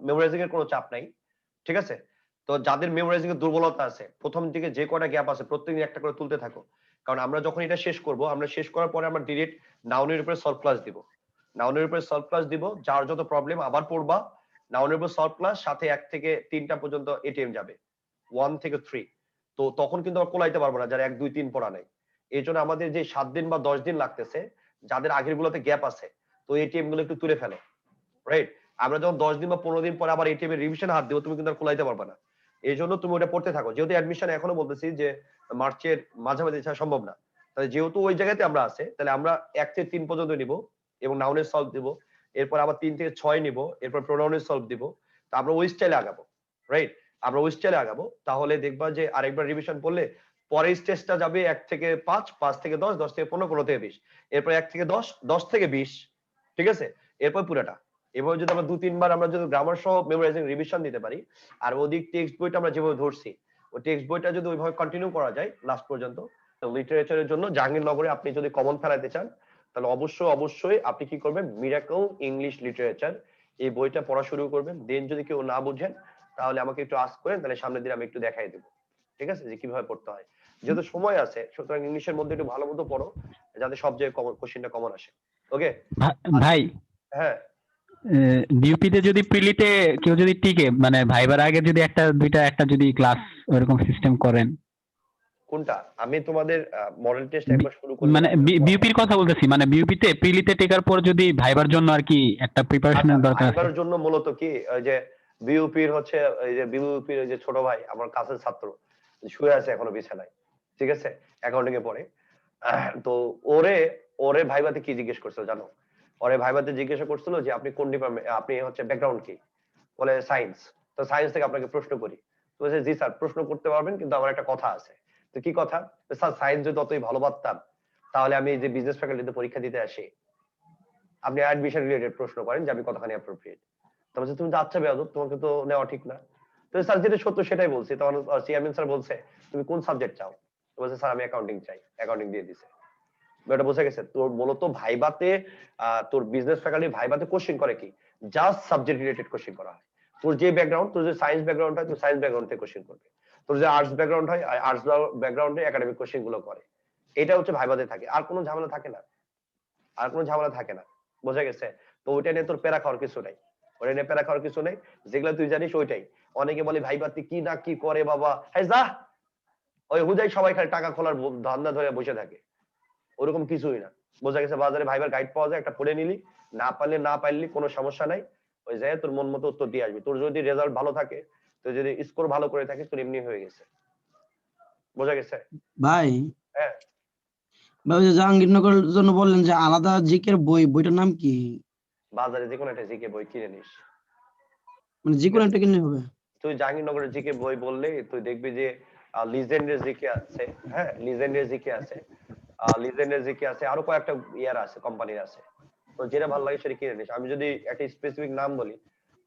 মেমোরাইজিং এর কোনো চাপ নাই। ঠিক আছে, তো যাদের মেমোরাইজিং এর দুর্বলতা আছে, প্রথম দিকে যে কয়টা গ্যাপ আছে প্রত্যেকদিন একটা করে তুলতে থাকো, কারণ আমরা যখন এটা শেষ করব, আমরা শেষ করার পরে আমরা ডিরেক্ট নাউনের উপরে সলভ ক্লাস দিব, নাউনের উপরে সলভ ক্লাস দিব, যার যত প্রবলেম আবার পড়বা, নাউনের উপর সলভ ক্লাস, সাথে 1 থেকে 3টা পর্যন্ত এটিএম যাবে, 1 থেকে 3। তো তখন কিন্তু আমরা কোলাইতে পারবো না যারা 1 2 3 পড়া নাই। এই জন্য আমাদের যে 7 দিন বা 10 দিন লাগতেছে, যাদের আগের গুলোতে গ্যাপ আছে, তো এটিএম গুলো একটু তুলে ফেলো, রাইট। আমরা যখন 10 দিন বা 15 দিন পরে আবার এটিএম এর রিভিশন হাত দিব, তুমি কিন্তু আর কোলাইতে পারবে না। এই জন্য তুমি ওটা পড়তে থাকো, যেহেতু অ্যাডমিশন এখনো বলতেছি যে মার্চের মাঝামাঝি ছাড়া সম্ভব না, তাহলে যেহেতু ওই জায়গাতে আমরা আছে, তাহলে আমরা 1 থেকে 3 পর্যন্ত নিব এবং নাউনের সলভ দিব, এরপর আবার 3 থেকে 6 নিব, এরপর প্রোনাউনের সলভ দিব। তো আমরা ওই স্টাইলে আগাবো, রাইট, আমরা ওই স্টাইলে আগাবো। তাহলে দেখবা যে আরেকবার রিভিশন পড়লে পরের স্টেজটা যাবে 1 থেকে 5, 5 থেকে 10, 10 থেকে 15, 15 থেকে 20, এরপর 1 থেকে 10, 10 থেকে 20। ঠিক আছে, এরপর পুরাটা। এভাবে যদি আমরা 2-3 বার আমরা যদি গ্রামার সহ মেমোরাইজিং রিভিশন দিতে পারি, আর ওদিক টেক্সট বইটা আমরা যেভাবে ধরছি, ওই টেক্সট বইটা যদি ওইভাবে কন্টিনিউ করা যায় লাস্ট পর্যন্ত, লিটারেচারের জন্য জাহাঙ্গীরনগরে আপনি যদি কমন ফেলাতে চান, তাহলে অবশ্যই আপনি কি করবেন, মিরাকল ইংলিশ লিটারেচার এই বইটা পড়া শুরু করবেন। দেন যদি কেউ না বুঝেন তাহলে আমাকে একটু আস্ক করেন, তাহলে সামনের দিন আমি একটু দেখাই দেবো। ঠিক আছে, যে কিভাবে পড়তে হয়, যেহেতু সময় আছে, সুতরাং ইংলিশের মধ্যে একটু ভালো মতো পড়ো, যাতে সব জায়গায় কোশ্চেনটা কমন আসে। ওকে ভাই, হ্যাঁ, বিউপিতে যদি প্রিলিতে কেউ যদি টিকে, মানে ভাইবার আগে যদি একটা দুইটা একটা যদি ক্লাস ওরকম সিস্টেম করেন। কোনটা? আমি তোমাদের মডেল টেস্ট একবার শুরু করলাম, মানে বিউপির কথা বলতেছি, মানে বিউপিতে প্রিলিতে টেকার পর যদি ভাইবার জন্য আর কি একটা প্রিপারেশনের দরকার আছে। ভাইবার জন্য মূলত কি, ওই যে বিউপির হচ্ছে, ওই যে বিউপির ওই যে ছোট ভাই আমার কাছের ছাত্র শুয়ে আছে এখনো বিছানায়, ঠিক আছে, অ্যাকাউন্টিং এ পড়ে। তো ওরে ভাইবাতে কি জিজ্ঞেস করছিল জানো? ওরে ভাইবাতে জিজ্ঞাসা করছিল যে আপনি কোন ডিপার্টমেন্ট, আপনি হচ্ছে ব্যাকগ্রাউন্ড কি? বলে সায়েন্স। তো সায়েন্স থেকে আপনাকে প্রশ্ন করি। তো বলছে জি স্যার প্রশ্ন করতে পারবেন, কিন্তু আমার একটা কথা আছে। তো কি কথা? স্যার সায়েন্স যদি অতই ভালো পারতাম তাহলে আমি এই যে বিজনেস ফ্যাকাল্টিতে পরীক্ষা দিতে আসি, আপনি অ্যাডমিশন রিলেটেড প্রশ্ন করেন যে আমি কতখানি অ্যাপ্রোপ্রিয়েট। তারপর তুমি তো আচ্ছা বেয়াদব, তোমাকে তো নেওয়া ঠিক না। তো স্যার যেটা সত্য সেটাই বলছি। তখন চেয়ারম্যান স্যার বলছে তুমি কোন সাবজেক্ট চাও? বলছে স্যার আমি অ্যাকাউন্টিং চাই, অ্যাকাউন্টিং দিয়ে দিছে। এটা বোঝা গেছে তোর মূলত ভাইবাতে তোর বিজনেস ফ্যাকাল্টি ভাইবাতে কোশ্চেন করে কি জাস্ট সাবজেক্ট রিলেটেড কোশ্চেন করা হয়। তোর যে ব্যাকগ্রাউন্ড, তোর যে সায়েন্স ব্যাকগ্রাউন্ড হয় তুই সায়েন্স ব্যাকগ্রাউন্ড থেকে কোশ্চেন করবে, তোর যে আর্টস ব্যাকগ্রাউন্ড হয় আর্টস ব্যাকগ্রাউন্ডে একাডেমিক কোশ্চেন গুলো করে। এটা হচ্ছে ভাইবাতে থাকে, আর কোনো ঝামেলা থাকে না, আর কোনো ঝামেলা থাকে না। বোঝা গেছে? তো ওইটা নিয়ে তোর প্যারা খাওয়ার কিছু নাই, ওইটা নিয়ে প্যারা খাওয়ার কিছু নেই, যেগুলো তুই জানিস ওইটাই। অনেকে বলে ভাইবাতে কি না কি করে বাবা, হ্যাঁ যা ওই হুদাই সবাই খালি টাকা খোলার ধান্দা ধরে বসে থাকে, ওরকম কিছুই না। বোঝা গেছে? বাজারে ভাইবার গাইড পাওয়া যায়, একটা পড়ে নিলি, না পারলে না পারলি কোনো সমস্যা নাই, ওই জায়গায় তোর মন মতো উত্তর দিয়ে আসবি। তোর যদি রেজাল্ট ভালো থাকে, তুই যদি স্কোর ভালো করে থাকিস, তোর এমনি হয়ে গেছে। বোঝা গেছে? ভাই হ্যাঁ ভাই, ওই যে জাহাঙ্গীরনগরের জন্য বললেন যে আলাদা জিকের বইটার নাম কি? বাজারে যে কোনো একটা জিকে বই কিনে নিস। মানে যে কোনো একটা কিনলে হবে? তুই জাহাঙ্গীরনগরের জিকে বই বললে তুই দেখবি যে লিজেন্ডের জিকে আছে, হ্যাঁ লিজেন্ডের জিকে আছে, লিজেন্ডের জিকে আছে, আরো কয়েকটা ইয়ার আছে, কোম্পানির আছে। তো যেটা ভালো লাগে সেটা কিনে নিস। আমি যদি একটা স্পেসিফিক নাম বলি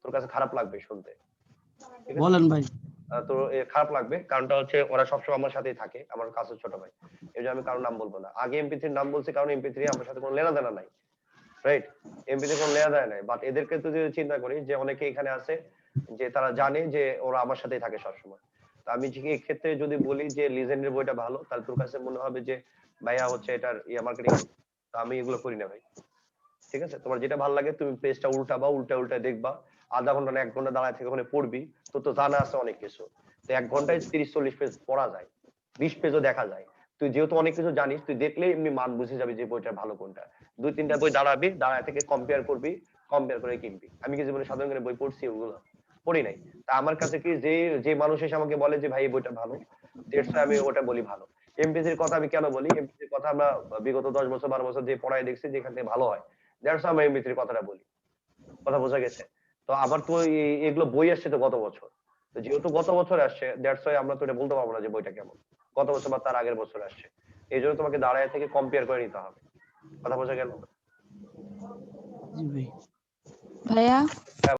তোর কাছে খারাপ লাগবে শুনতে, ঠিক আছে? বলেন ভাই। তো খারাপ লাগবে, কারণটা হচ্ছে ওরা সবসময় আমার সাথেই থাকে, আমার কাছে ছোট ভাই, এই জন্য আমি কারোর নাম বলবো না। আগে এমপি3 নাম বলছি কারণ এমপি3 আমার সাথে কোনো লেনা দেনা নাই, রাইট? এমপি3 কোনো লেনা দেনা নাই, বাট এদেরকে তো যদি চিন্তা করি যে অনেকে এখানে আছে যে তারা জানে যে ওরা আমার সাথেই থাকে সবসময়। তো আমি এই ক্ষেত্রে যদি বলি যে লিজেন্ডের বইটা ভালো, তাহলে তোর কাছে মনে হবে যে ভাইয়া হচ্ছে এটার মার্কেটিং, তো আমি এগুলো করি না ভাই। ঠিক আছে? তোমার যেটা ভালো লাগে তুমি পেজটা উল্টাবা, উল্টা দেখবা, আধা ঘন্টা না 1 ঘন্টা দাঁড়ায় থেকে ওখানে পড়বি, তো জানা আছে অনেক কিছু। তো 1 ঘন্টায় 30-40 পেজ পড়া যায়, 20 পেজও দেখা যায়। তুই যেহেতু অনেক কিছু জানিস, তুই দেখলে এমনি মান বুঝে যাবি যে বইটা ভালো কোনটা। 2-3টা বই দাঁড়াবি, দাঁড়ায় থেকে কম্পেয়ার করবি, কম্পেয়ার করে কিনবি। আমি কি জীবনে সাধারণ জ্ঞানের বই পড়ছি? ওগুলো পড়ি নাই। তা আমার কাছে কি যে মানুষ এসে আমাকে বলে যে ভাই এই বইটা ভালো, দ্যাটস আমি ওটা বলি ভালো। এমপিসির কথা আমি কেন বলি? এমপিসির কথা আমরা বিগত 10 বছর 12 বছর যে পড়ায় দেখছি যেখান থেকে ভালো হয়, দ্যাটস আমি এমপিসির কথাটা বলি। কথা বোঝা গেছে? তো আবার তো এগুলো বই আসছে তো গত বছর, তো যেহেতু গত বছর আসছে দ্যাটস ওয়াই আমরা তো এটা বলতে পারবো না যে বইটা কেমন, গত বছর বা তার আগের বছর আসছে। এই জন্য তোমাকে দাঁড়ায় থেকে কম্পেয়ার করে নিতে হবে। কথা বোঝা গেল? জি ভাই। ভাইয়া